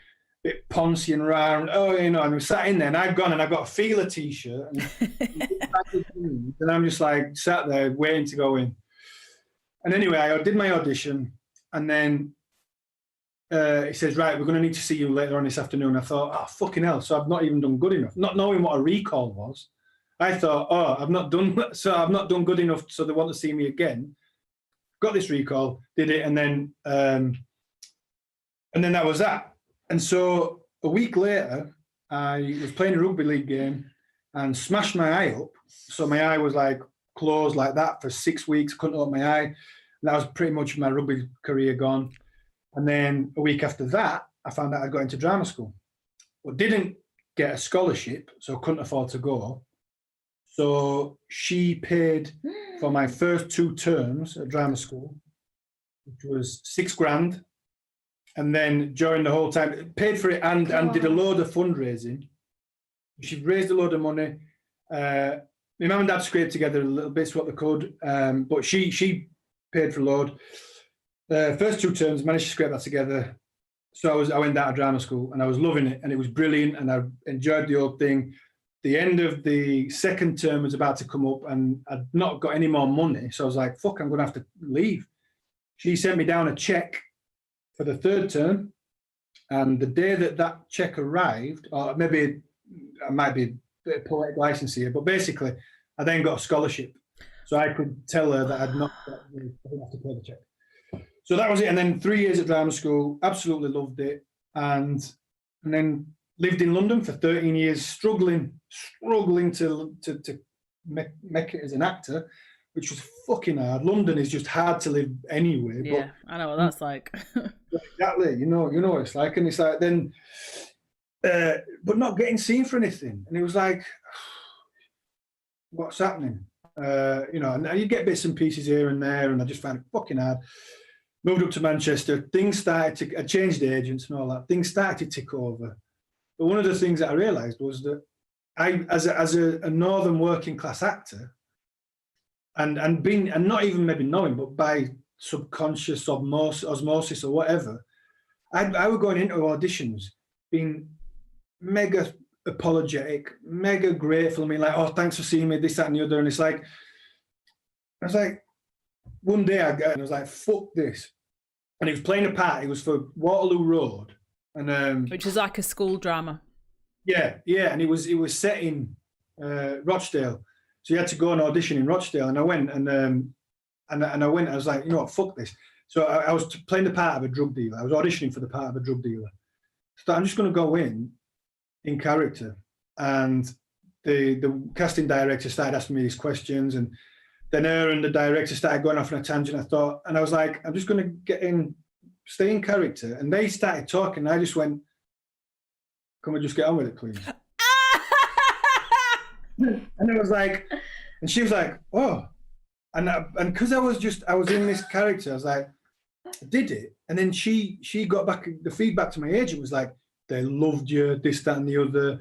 Speaker 4: a bit poncy and rare. And we sat in there, and I'd gone and I got a Feeler t-shirt. And I'm just like sat there waiting to go in. And anyway, I did my audition, and then he says, right, we're going to need to see you later on this afternoon. I thought, oh, fucking hell. So I've not even done good enough. Not knowing what a recall was, I thought, oh, I've not done good enough, so they want to see me again. Got this recall, did it, and then that was that. And so a week later, I was playing a rugby league game and smashed my eye up. So my eye was like closed like that for 6 weeks, couldn't open my eye. And that was pretty much my rugby career gone. And then a week after that, I found out I got into drama school. But didn't get a scholarship, so couldn't afford to go. So she paid for my first 2 terms at drama school, which was $6,000. And then during the whole time, paid for it and did a load of fundraising. She raised a load of money. My mum and dad scraped together a little bit, what they could, but she paid for a load. First 2 terms, managed to scrape that together. So I went down to drama school, and I was loving it, and it was brilliant, and I enjoyed the whole thing. The end of the second term was about to come up, and I'd not got any more money, so I was like, fuck, I'm going to have to leave. She sent me down a cheque for the 3rd term, and the day that cheque arrived, or maybe I might be a bit of poetic license here, but basically I then got a scholarship, so I could tell her that I didn't have to pay the cheque. So that was it. And then 3 years at drama school, absolutely loved it. And then lived in London for 13 years, struggling to make it as an actor, which was fucking hard. London is just hard to live anyway.
Speaker 2: Yeah, I know what that's like.
Speaker 4: Exactly. You know what it's like. And it's like then, but not getting seen for anything. And it was like, what's happening? And you get bits and pieces here and there, and I just found it fucking hard. Moved up to Manchester. I changed agents and all that. Things started to tick over. But one of the things that I realised was that I, as a northern working class actor, and not even maybe knowing, but by subconscious osmosis or whatever, I was going into auditions being mega apologetic, mega grateful. I mean, like, oh, thanks for seeing me, this, that, and the other. And it's like, I was like, one day I was like, fuck this. And he was playing a part. It was for Waterloo Road, and
Speaker 2: which is like a school drama.
Speaker 4: Yeah, and it was set in Rochdale, so you had to go and audition in Rochdale. And I went, and I went. I was like, you know what, fuck this. So I was playing the part of a drug dealer. I was auditioning for the part of a drug dealer. So I'm just going to go in character, and the casting director started asking me these questions, and then her and the director started going off on a tangent. I thought, and I was like, I'm just going to get in, stay in character. And they started talking. And I just went, can we just get on with it, please? And I was like, and she was like, oh. And because I was in this character, I was like, I did it. And then she got back, the feedback to my agent was like, they loved you, this, that, and the other.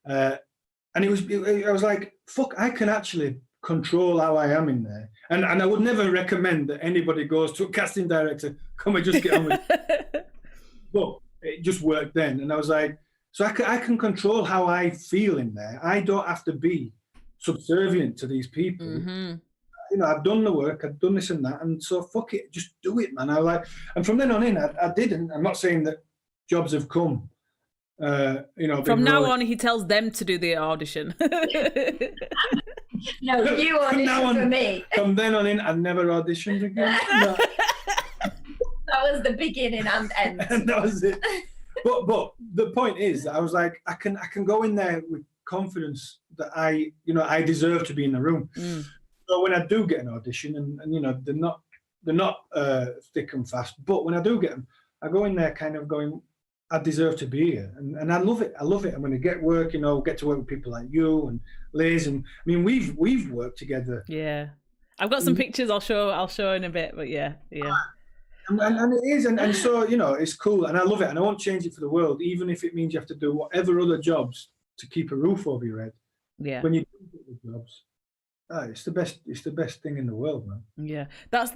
Speaker 4: And I was like, fuck, I can actually control how I am in there. And I would never recommend that anybody goes to a casting director, come and just get on with it. But it just worked then. And I was like, so I can control how I feel in there. I don't have to be subservient to these people.
Speaker 2: Mm-hmm.
Speaker 4: You know, I've done the work, I've done this and that, and so fuck it, just do it, man. I was like, and from then on in, I didn't. I'm not saying that jobs have come. You know,
Speaker 2: from now on, he tells them to do the audition.
Speaker 3: No, you audition for me.
Speaker 4: From then on in, I never auditioned again. No.
Speaker 3: That was the beginning and end.
Speaker 4: And that was it. But the point is, I was like, I can go in there with confidence that I deserve to be in the room.
Speaker 2: Mm.
Speaker 4: So when I do get an audition, and you know, they're not thick and fast, but when I do get them, I go in there kind of going, I deserve to be here, and I love it. I love it. I'm going to get work, you know, get to work with people like you and Liz, and I mean, we've worked together.
Speaker 2: Yeah, I've got some pictures. I'll show in a bit, but yeah.
Speaker 4: And it is, and so, you know, it's cool, and I love it, and I won't change it for the world, even if it means you have to do whatever other jobs to keep a roof over your head.
Speaker 2: Yeah.
Speaker 4: When you do get the jobs, it's the best thing in the world, man.
Speaker 2: Yeah, that's.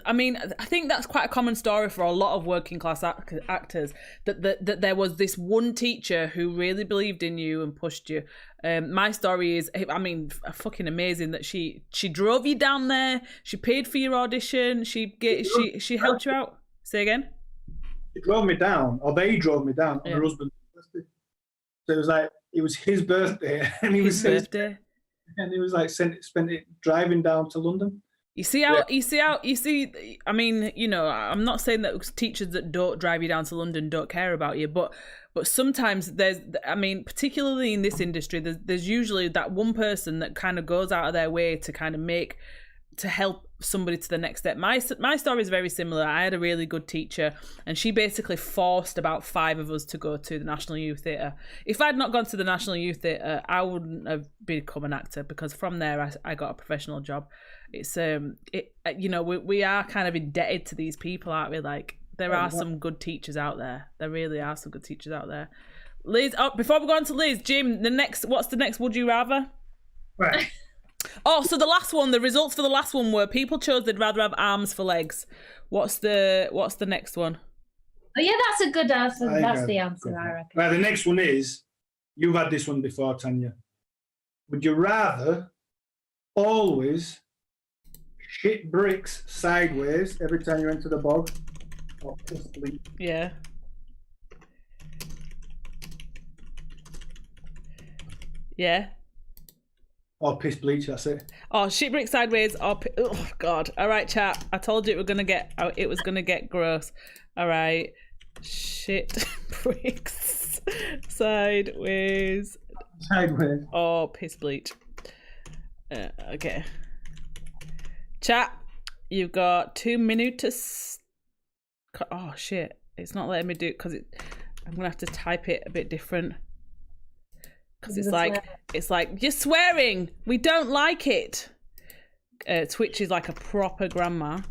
Speaker 2: I mean, I think that's quite a common story for a lot of working class actors. That there was this one teacher who really believed in you and pushed you. My story is, I mean, fucking amazing that she drove you down there. She paid for your audition. She helped you out. Say again.
Speaker 4: She drove me down, or they drove me down on her husband's birthday. So it was like, it was his birthday, and he was his birthday. And he was like spent it driving down to London. You see,
Speaker 2: I mean, you know, I'm not saying that teachers that don't drive you down to London don't care about you, but sometimes I mean, particularly in this industry, there's usually that one person that kind of goes out of their way to kind of to help somebody to the next step. My story is very similar. I had a really good teacher, and she basically forced about 5 of us to go to the National Youth Theatre. If I'd not gone to the National Youth Theatre, I wouldn't have become an actor, because from there I got a professional job. It's you know, we are kind of indebted to these people, aren't we? Like, there are some good teachers out there. There really are some good teachers out there. Liz, before we go on to Liz, Jim, what's the next Would You Rather?
Speaker 4: Right.
Speaker 2: Oh, so the results for the last one were people chose they'd rather have arms for legs. What's the next one?
Speaker 3: Oh yeah, that's a good answer. That's the answer, I reckon.
Speaker 4: Right, the next one is, you've had this one before, Tanya. Would you rather always shit bricks sideways every time you enter the bog, or piss bleach?
Speaker 2: Yeah. Yeah.
Speaker 4: Or piss bleach, that's it.
Speaker 2: Oh, shit brick sideways. Oh God. All right, chat. I told you it was gonna get gross. All right. Shit bricks sideways.
Speaker 4: Sideways.
Speaker 2: Or piss bleach. Okay. Chat. You've got 2 minutes. Oh shit! It's not letting me do it because I'm gonna have to type it a bit different. Because it's like, you're swearing. We don't like it. Twitch is like a proper grandma.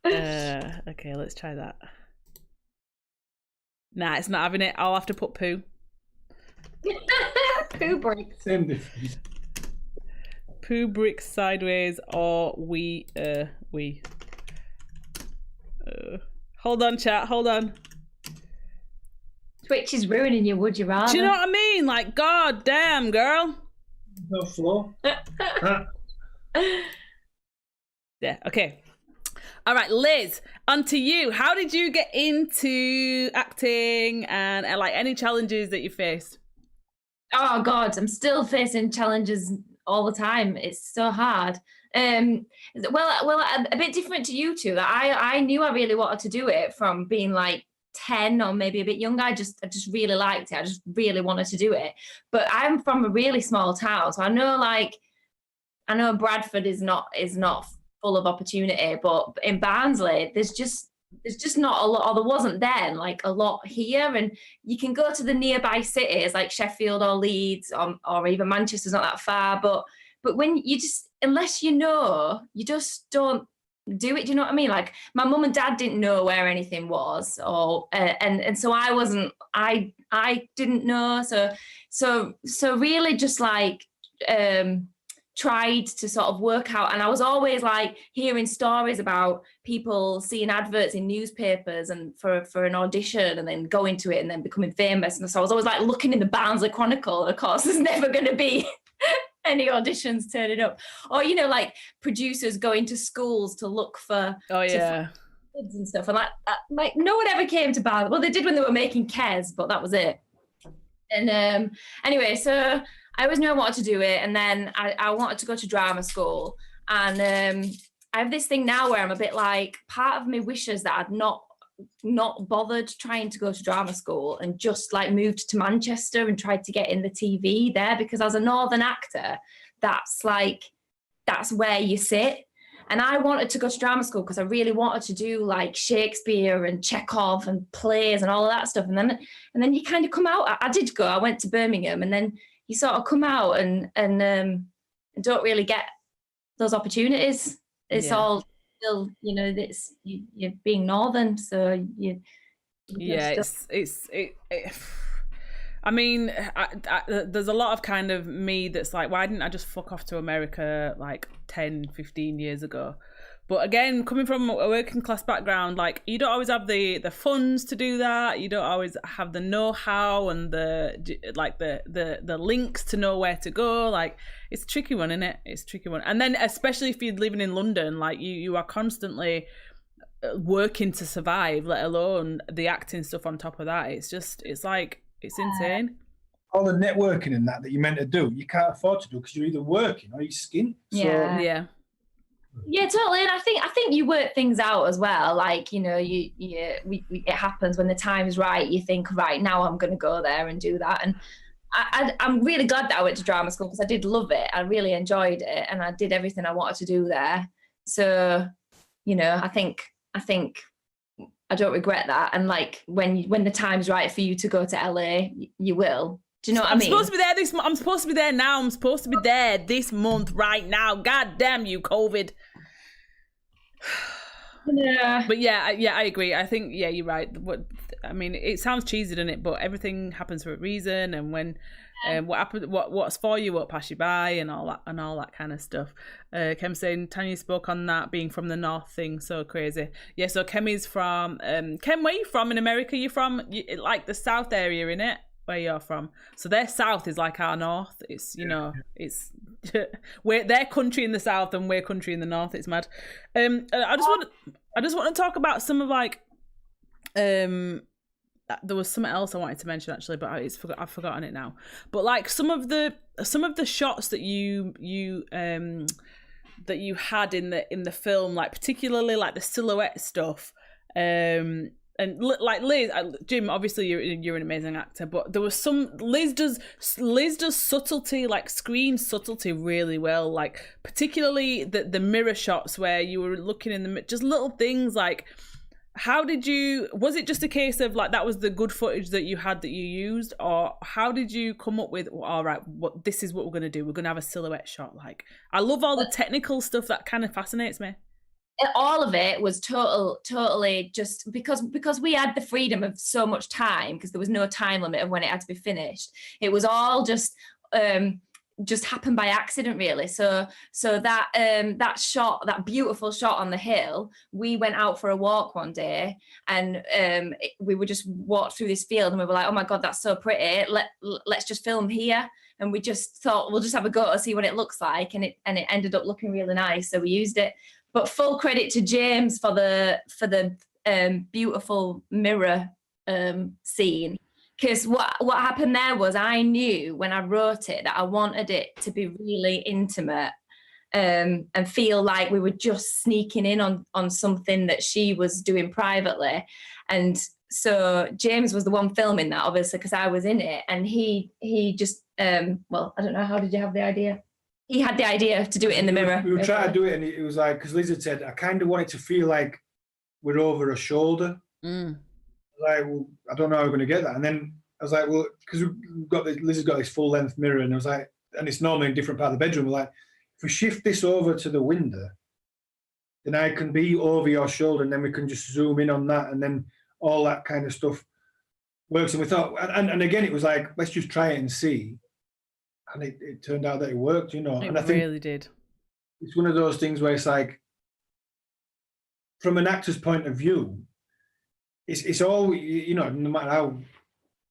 Speaker 2: Okay, let's try that. Nah, it's not having it. I'll have to put poo.
Speaker 3: Poo bricks.
Speaker 4: Same difference.
Speaker 2: Poo bricks sideways, or we. Hold on, chat. Hold on.
Speaker 3: Twitch is ruining you, would you rather?
Speaker 2: Do you know what I mean? Like, god damn, girl.
Speaker 4: No floor.
Speaker 2: Yeah, okay. All right, Liz, on to you. How did you get into acting and like any challenges that you faced?
Speaker 3: Oh God, I'm still facing challenges all the time. It's so hard. Well, a bit different to you two. I knew I really wanted to do it from being like 10 or maybe a bit younger. I just really liked it. I just really wanted to do it. But I'm from a really small town, so I know Bradford is not full of opportunity, but in Barnsley there's just not a lot, or there wasn't then like a lot here. And you can go to the nearby cities like Sheffield or Leeds or even Manchester's not that far, but when you just, unless you know, you just don't do it. Do you know what I mean? Like my mum and dad didn't know where anything was, or and so I didn't know, so really just like tried to sort of work out. And I was always like hearing stories about people seeing adverts in newspapers and for an audition and then going to it and then becoming famous. And so I was always like looking in the Barnsley Chronicle. Of course, there's never going to be any auditions turning up. Or, you know, like producers going to schools to look for kids and stuff. And like no one ever came to Barnsley. Well, they did when they were making Kes, but that was it. And anyway, so I always knew I wanted to do it, and then I wanted to go to drama school. And I have this thing now where I'm a bit like, part of me wishes that I'd not bothered trying to go to drama school and just like moved to Manchester and tried to get in the TV there, because as a northern actor, that's where you sit. And I wanted to go to drama school because I really wanted to do like Shakespeare and Chekhov and plays and all of that stuff. And then you kind of come out. I did go. I went to Birmingham, and then you sort of come out and don't really get those opportunities. It's all still, you know, you're being northern, so you.
Speaker 2: I mean, there's a lot of kind of me that's like, why didn't I just fuck off to America like 10, 15 years ago? But again, coming from a working class background, like you don't always have the funds to do that. You don't always have the know-how and the links to know where to go. Like it's a tricky one, isn't it? It's a tricky one. And then especially if you're living in London, like you are constantly working to survive, let alone the acting stuff on top of that. It's insane.
Speaker 4: All the networking and that you're meant to do, you can't afford to do because you're either working or you're skint.
Speaker 3: Yeah, totally. And I think you work things out as well. Like, you know, it happens when the time is right. You think, right, now I'm going to go there and do that. And I'm really glad that I went to drama school because I did love it. I really enjoyed it, and I did everything I wanted to do there. So, you know, I think I don't regret that. And like when the time's right for you to go to LA, you will. Do you know what I mean?
Speaker 2: I'm supposed to be there I'm supposed to be there now. I'm supposed to be there this month right now. God damn you, COVID.
Speaker 3: Yeah.
Speaker 2: But yeah, I agree. I think you're right. It sounds cheesy, doesn't it? But everything happens for a reason, and when what's for you won't pass you by, and all that kind of stuff. Kem saying Tanya spoke on that being from the north thing, so crazy. Yeah, so Kemi's from Kem, where you from in America? You from like the south area, innit? Where you're from, so their south is like our north. It's, you know, it's we're their country in the south and we're country in the north. It's mad. I just want to talk about some of like there was something else I wanted to mention actually, but I've forgotten it now. But like some of the shots that you had in the film, like particularly like the silhouette stuff. And like Liz, Jim, obviously you're an amazing actor, but there was some Liz does subtlety, like screen subtlety really well, like particularly the mirror shots where you were looking in the just little things. Like, was it just a case of like that was the good footage that you had that you used, or how did you come up with, all right, this is what we're gonna do? We're gonna have a silhouette shot. Like, I love all the technical stuff that kind of fascinates me.
Speaker 3: All of it was totally just because we had the freedom of so much time, because there was no time limit of when it had to be finished. It was all just just happened by accident, really. So that shot, that beautiful shot on the hill, we went out for a walk one day, and we would just walk through this field, and we were like, oh my God, that's so pretty. Let's just film here. And we just thought, we'll just have a go to see what it looks like, and it ended up looking really nice. So we used it. But full credit to James for the beautiful mirror scene. Because what happened there was, I knew when I wrote it that I wanted it to be really intimate, and feel like we were just sneaking in on something that she was doing privately. And so James was the one filming that, obviously, because I was in it. And he just, well, I don't know, how did you have the idea? He had the idea to do it in the mirror.
Speaker 4: We were trying to do it, and it was like, because Liz had said, I kind of want it to feel like we're over a shoulder. Like, well, I don't know how we're going to get that. And then I was like, well, because Liz has got this full length mirror, and I was like, and it's normally in a different part of the bedroom. We're like, if we shift this over to the window, then I can be over your shoulder, and then we can just zoom in on that, and then all that kind of stuff works. And we thought, and again, it was like, let's just try it and see. And it turned out that it worked, you know.
Speaker 2: It
Speaker 4: and I think
Speaker 2: really did.
Speaker 4: It's one of those things where it's like, from an actor's point of view, it's all, you know, no matter how,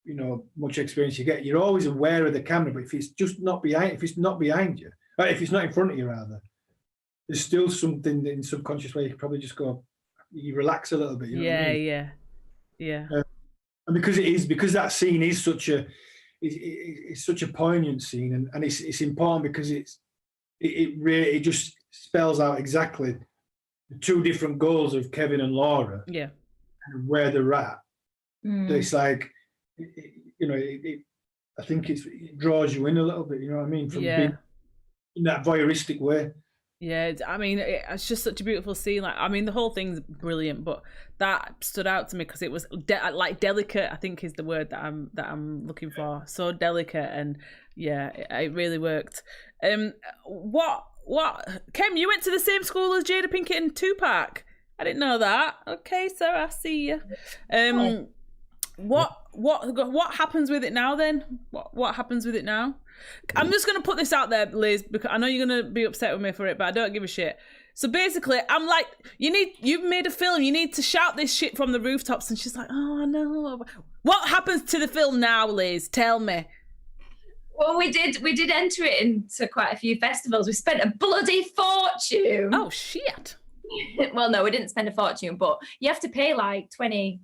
Speaker 4: you know, much experience you get, you're always aware of the camera. But if it's just not behind, if it's not behind you, or if it's not in front of you, rather, there's still something in subconscious where you can probably just go, you relax a little bit. You know what I mean?
Speaker 2: Yeah.
Speaker 4: And because that scene is such a, it's such a poignant scene, and it's important because it just spells out exactly the two different goals of Kevin and Laura.
Speaker 2: Yeah.
Speaker 4: And where they're at. It's like, you know, I think it draws you in a little bit, you know what I mean? From being in that voyeuristic way.
Speaker 2: Yeah, I mean, it's just such a beautiful scene. Like, I mean, the whole thing's brilliant, but that stood out to me because it was like delicate, I think is the word that I'm looking for. So delicate, and yeah, it really worked. What Kem, you went to the same school as Jada Pinkett and Tupac? I didn't know that. Okay, so I see you. What happens with it now then? What happens with it now? I'm just gonna put this out there, Liz, because I know you're gonna be upset with me for it, but I don't give a shit. So basically, I'm like, you've made a film, you need to shout this shit from the rooftops, and she's like, oh no. What happens to the film now, Liz? Tell me.
Speaker 3: Well, we did enter it into quite a few festivals. We spent a bloody fortune.
Speaker 2: Oh shit.
Speaker 3: Well, no, we didn't spend a fortune, but you have to pay like 20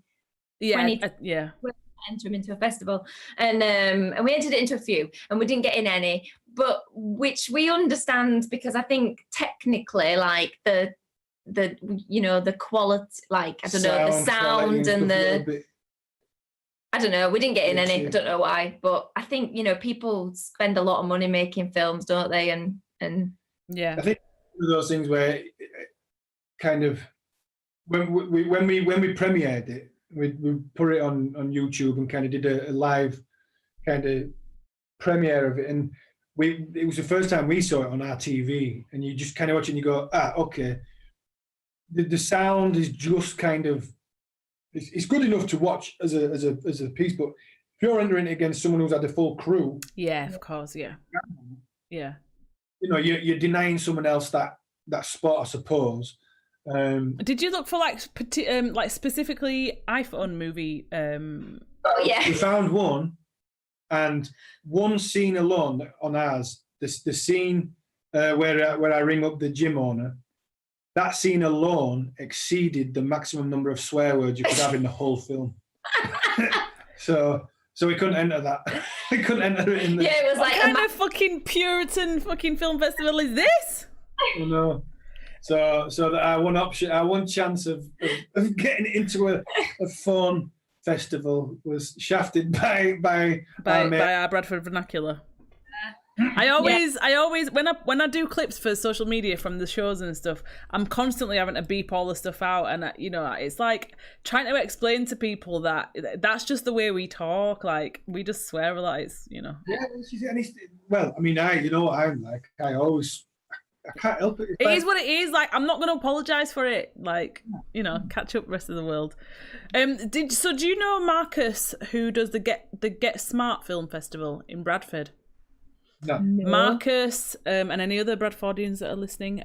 Speaker 2: yeah
Speaker 3: to enter them into a festival, and we entered it into a few, and we didn't get in any, but which we understand, because I think technically, like the you know, the quality, like, I don't know, the sound and the, I don't know, we didn't get in any. I don't know why, but I think, you know, people spend a lot of money making films, don't they? And
Speaker 2: yeah,
Speaker 4: I think one of those things where kind of when we premiered it, we put it on YouTube and kind of did a live kind of premiere of it, and it was the first time we saw it on our TV, and you just kind of watch it and you go, okay, the sound is just kind of, it's good enough to watch as a piece, but if you're entering it against someone who's had a full crew,
Speaker 2: yeah, of course, yeah, you
Speaker 4: know, you're denying someone else that spot, I suppose.
Speaker 2: Did you look for like specifically iPhone movie?
Speaker 3: Oh yeah,
Speaker 4: we found one, and one scene alone on ours, the scene where I ring up the gym owner, that scene alone exceeded the maximum number of swear words you could have in the whole film. So we couldn't enter that. We couldn't enter it in the.
Speaker 3: Yeah, it was like,
Speaker 2: what kind of fucking Puritan fucking film festival is this?
Speaker 4: Oh no. So that our one chance of getting into a phone festival was shafted by
Speaker 2: our Bradford vernacular. I always when I do clips for social media from the shows and stuff, I'm constantly having to beep all the stuff out, and you know, it's like trying to explain to people that that's just the way we talk. Like, we just swear a lot, it's, you know.
Speaker 4: Yeah, well, I mean, you know what I'm like. I can't help it.
Speaker 2: It is what it is. Like, I'm not going to apologise for it. Like, you know, catch up, rest of the world. Do you know Marcus, who does the Get Smart Film Festival in Bradford?
Speaker 4: No.
Speaker 2: Marcus, and any other Bradfordians that are listening.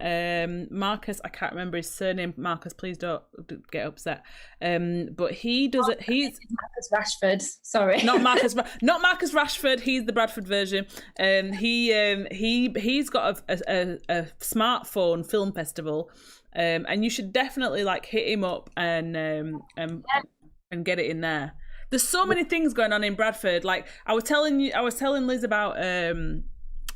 Speaker 2: Marcus, I can't remember his surname. Marcus, please don't get upset. But he does it. He's
Speaker 3: Marcus Rashford. Sorry,
Speaker 2: not Marcus. Not Marcus Rashford. He's the Bradford version. He's got a smartphone film festival. And you should definitely like hit him up and get it in there. There's so many things going on in Bradford. Like I was telling Liz about the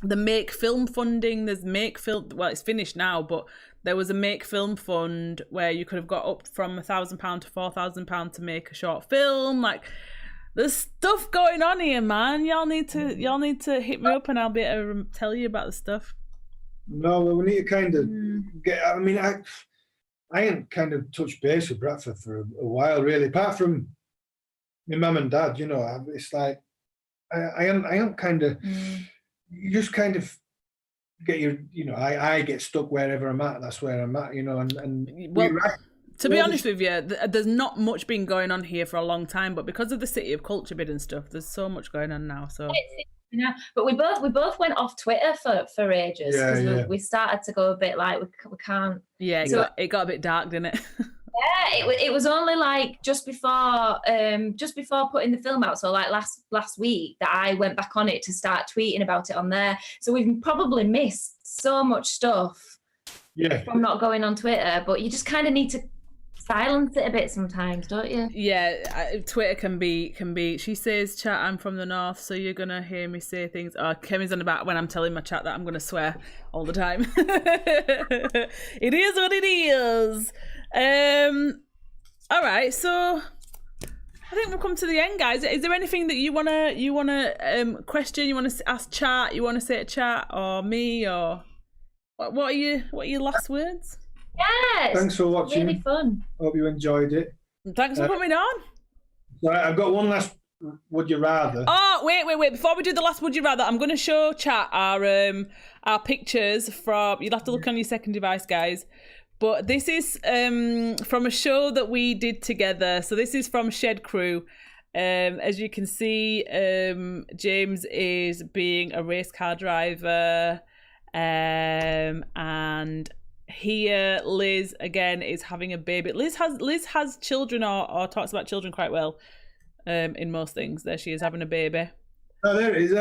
Speaker 2: Make Film funding. There's Make Film. Well, it's finished now, but there was a Make Film fund where you could have got up from £1,000 to £4,000 to make a short film. Like there's stuff going on here, man. Y'all need to hit me up and I'll be able to tell you about the stuff.
Speaker 4: No, well, we need to kind of get. I mean, I ain't kind of touched base with Bradford for a while, really. Apart from my mum and dad, you know, it's like I am kind of. You just kind of get your, you know, I get stuck wherever I'm at. That's where I'm at, you know. And
Speaker 2: well, to be honest with you, there's not much been going on here for a long time, but because of the City of Culture bid and stuff, there's so much going on now. So.
Speaker 3: Yeah, but we both went off Twitter for ages because we started to go a bit like we can't.
Speaker 2: Yeah, it got a bit dark, didn't it?
Speaker 3: Yeah, it was only like just before putting the film out, so like last week that I went back on it to start tweeting about it on there. So we've probably missed so much stuff from not going on Twitter, but you just kind of need to silence it a bit sometimes, don't you?
Speaker 2: Yeah, Twitter can be. She says, "Chat, I'm from the north, so you're gonna hear me say things." Oh, Kemi's on about when I'm telling my chat that I'm gonna swear all the time. It is what it is. All right, so I think we've come to the end, guys. Is there anything that you wanna question? You wanna ask chat? You wanna say to chat or me or what are your last words?
Speaker 3: Yes.
Speaker 4: Thanks for watching.
Speaker 3: Really fun.
Speaker 4: Hope you enjoyed it.
Speaker 2: Thanks for coming on.
Speaker 4: Right, I've got one last would you rather.
Speaker 2: Oh, wait. Before we do the last would you rather, I'm going to show chat our pictures from, you'll have to look on your second device, guys. But this is from a show that we did together. So this is from Shed Crew. As you can see, James is being a race car driver. And here Liz again is having a baby. Liz has children or talks about children quite well in most things. There she is having a baby.
Speaker 4: Oh, there it is.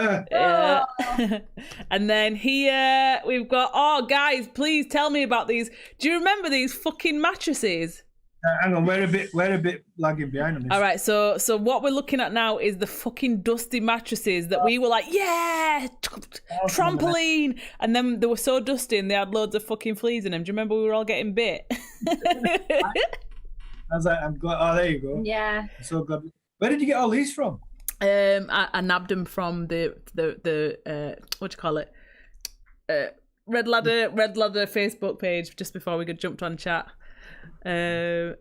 Speaker 2: And then here we've got, guys, please tell me about these. Do you remember these fucking mattresses?
Speaker 4: Hang on, we're a bit lagging behind on this.
Speaker 2: All right, so what we're looking at now is the fucking dusty mattresses that we were like, trampoline, and then they were so dusty and they had loads of fucking fleas in them. Do you remember we were all getting bit?
Speaker 4: I was like, I'm glad. Oh, there you go.
Speaker 3: Yeah.
Speaker 4: I'm so glad. Where did you get all these from?
Speaker 2: I nabbed them from the what do you call it? Red Ladder Facebook page just before we jumped on chat. And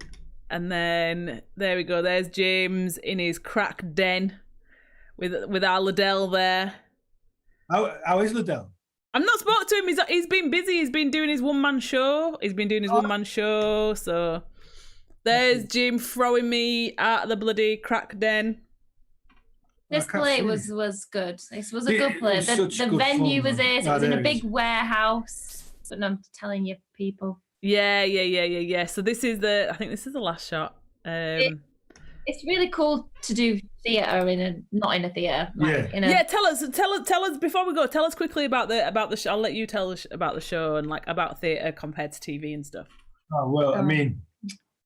Speaker 2: then there we go. There's James in his crack den with our Liddell there.
Speaker 4: How is Liddell?
Speaker 2: I'm not spoke to him. He's been busy. He's been doing his one-man show. So there's Jim throwing me out of the bloody crack den.
Speaker 3: This play was good. This was a good play. The venue was ace. It was in a big warehouse. But I'm telling you, people.
Speaker 2: Yeah. So this is I think this is the last shot.
Speaker 3: It's really cool to do theatre not in a theatre.
Speaker 2: Yeah, tell us before we go. Tell us quickly about the show. I'll let you tell us about the show and like about theatre compared to TV and stuff.
Speaker 4: Oh well, I mean,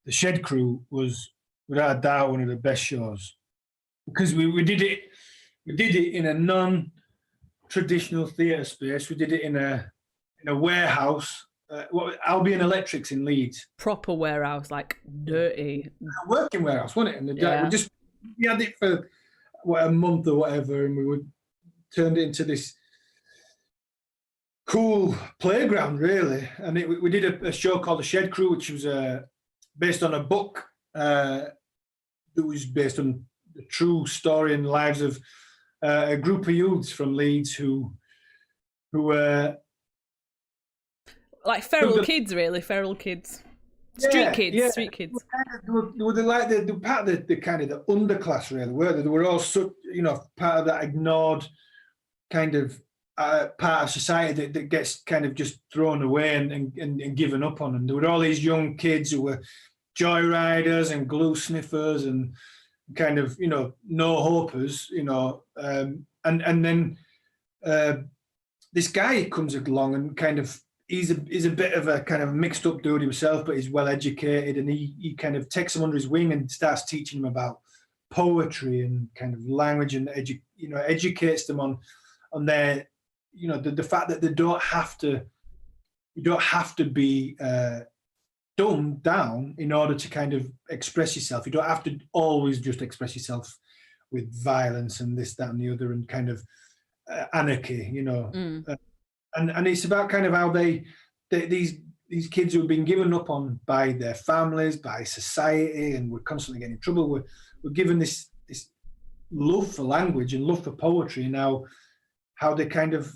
Speaker 4: the Shed Crew was without a doubt one of the best shows because we did it in a non-traditional theatre space. We did it in a warehouse. Albion Electrics in Leeds.
Speaker 2: Proper warehouse, like dirty.
Speaker 4: A working warehouse, wasn't it? And we had it for a month or whatever, and we turned it into this cool playground, really. And we did a show called The Shed Crew, which was based on a book that was based on the true story and lives of a group of youths from Leeds who were
Speaker 2: like feral kids, really, feral kids, street kids.
Speaker 4: They were like the part of the kind of the underclass, really, were they? They were all part of that ignored kind of part of society that gets kind of just thrown away and given up on. And there were all these young kids who were joyriders and glue sniffers and kind of, you know, no hopers, you know, and then this guy comes along and kind of he's a bit of a kind of mixed up dude himself, but he's well educated, and he kind of takes him under his wing and starts teaching them about poetry and kind of language, and educates them on their, you know, the fact that you don't have to be dumbed down in order to kind of express yourself. You don't have to always just express yourself with violence and this, that, and the other, and kind of anarchy, you know. And it's about kind of how these kids who have been given up on by their families, by society, and we're constantly getting in trouble. We're given this love for language and love for poetry, and how they kind of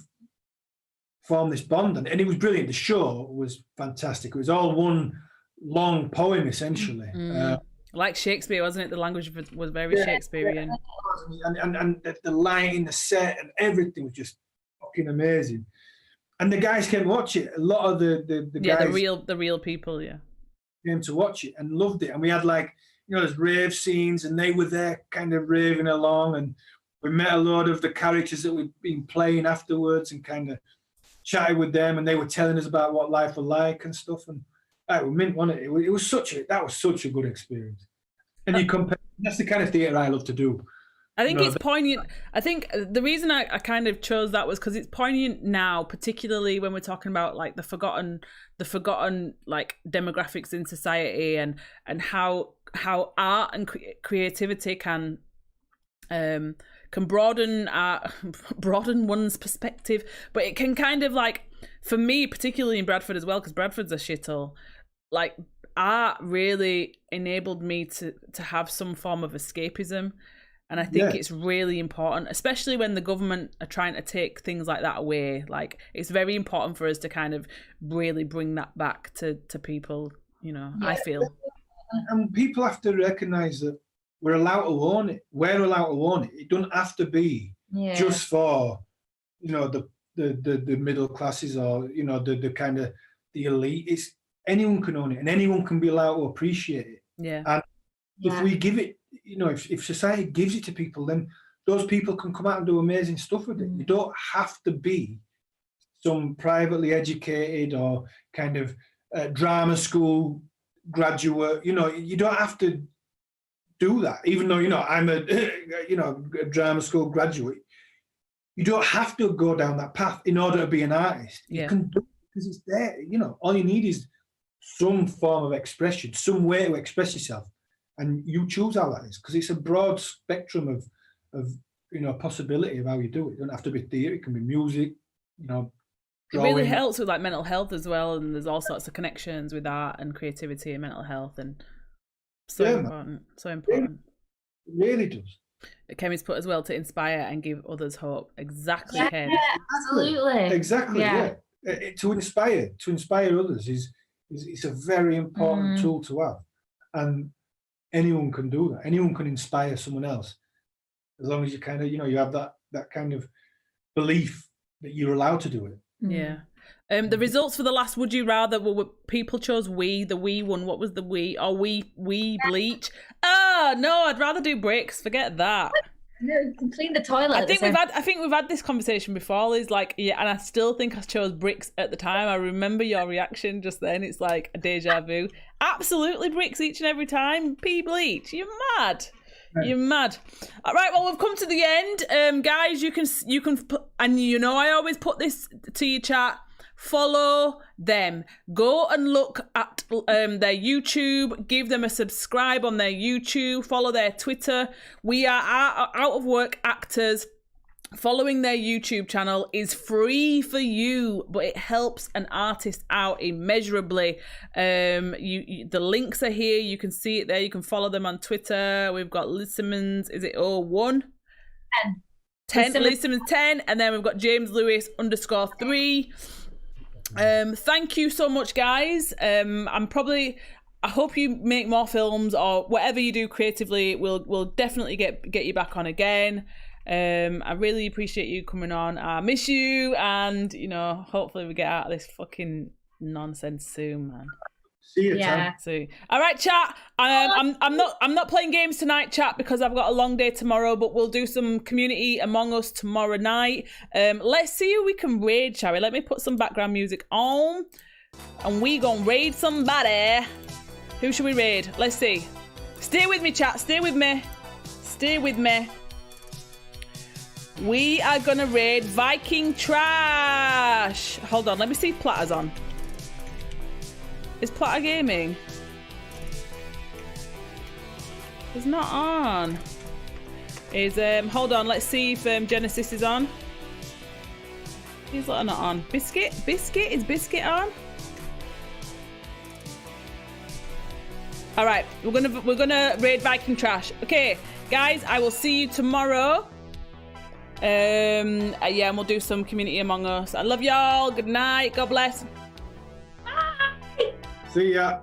Speaker 4: form this bond. And it was brilliant. The show was fantastic. It was all one long poem, essentially.
Speaker 2: Like Shakespeare, wasn't it? The language was very Shakespearean.
Speaker 4: And the lighting, the set, and everything was just fucking amazing. And the guys came to watch it. A lot of the guys,
Speaker 2: the real people,
Speaker 4: came to watch it and loved it. And we had, like, you know, there's rave scenes, and they were there kind of raving along, and we met a lot of the characters that we'd been playing afterwards and kind of chatted with them, and they were telling us about what life was like and stuff. And it was mint, wasn't it? It was such a good experience. And you compare, that's the kind of theatre I love to do.
Speaker 2: I think it's poignant. I think the reason I kind of chose that was because it's poignant now, particularly when we're talking about like the forgotten like demographics in society, and how art and creativity can broaden one's perspective, but it can kind of, like, for me, particularly in Bradford as well, because Bradford's a shithole, like, art really enabled me to have some form of escapism. And I think it's really important, especially when the government are trying to take things like that away. Like, it's very important for us to kind of really bring that back to people, you know, I feel.
Speaker 4: And people have to recognise that we're allowed to own it. We're allowed to own it. It doesn't have to be just for, you know, the middle classes, or, you know, the kind of the elite. It's anyone can own it, and anyone can be allowed to appreciate it.
Speaker 2: Yeah.
Speaker 4: And if we give it, you know, if society gives it to people, then those people can come out and do amazing stuff with it. You don't have to be some privately educated or kind of drama school graduate. You know, you don't have to do that. Even though, you know, I'm a drama school graduate, you don't have to go down that path in order to be an artist. You can do it because it's there. You know, all you need is some form of expression, some way to express yourself. And you choose how that is, because it's a broad spectrum of you know, possibility of how you do it. You don't have to be theatre; it can be music, you know. Drawing.
Speaker 2: It really helps with, like, mental health as well, and there's all sorts of connections with art and creativity and mental health, and important.
Speaker 4: It really does.
Speaker 2: Kemi's put as well, to inspire and give others hope. Exactly, Ken.
Speaker 3: Yeah, absolutely.
Speaker 4: Exactly. Yeah. To inspire others is a very important tool to have, and anyone can do that. Anyone can inspire someone else, as long as you kind of, you know, you have that kind of belief that you're allowed to do it.
Speaker 2: Yeah. The results for the last Would You Rather were people chose the we one. What was the we? Oh, we bleach. Oh no, I'd rather do bricks. Forget that.
Speaker 3: No, you can clean the toilet.
Speaker 2: I think we've had this conversation before. Is like, and I still think I chose bricks at the time. I remember your reaction just then. It's like a deja vu. Absolutely bricks each and every time. Pea bleach. You're mad. Right. You're mad. All right. Well, we've come to the end, guys. You can put, and you know, I always put this to your chat. Follow them. Go and look at their YouTube. Give them a subscribe on their YouTube. Follow their Twitter. We are out of work actors. Following their YouTube channel is free for you, but it helps an artist out immeasurably. The links are here. You can see it there. You can follow them on Twitter. We've got Liz Simmons. Is it 01? 10. Liz Simmons 10. And then we've got James Lewis _3. Thank you so much, guys. I hope you make more films, or whatever you do creatively. We'll definitely get you back on again. I really appreciate you coming on. I miss you, and you know, hopefully we get out of this fucking nonsense soon, man.
Speaker 4: See you,
Speaker 3: Yeah.
Speaker 2: So, all right, chat. I'm not playing games tonight, chat, because I've got a long day tomorrow. But we'll do some community Among Us tomorrow night. Let's see who we can raid, shall we? Let me put some background music on, and we gonna raid somebody. Who should we raid? Let's see. Stay with me, chat. Stay with me. Stay with me. We are gonna raid Viking Trash. Hold on. Let me see if Platter's on. Is Platter gaming? He's not on. Is hold on, let's see if Genesis is on. He's not on. Biscuit? Is Biscuit on? Alright, we're gonna raid Viking Trash. Okay, guys, I will see you tomorrow. Yeah, and we'll do some community Among Us. I love y'all. Good night. God bless.
Speaker 3: Bye.
Speaker 4: See ya.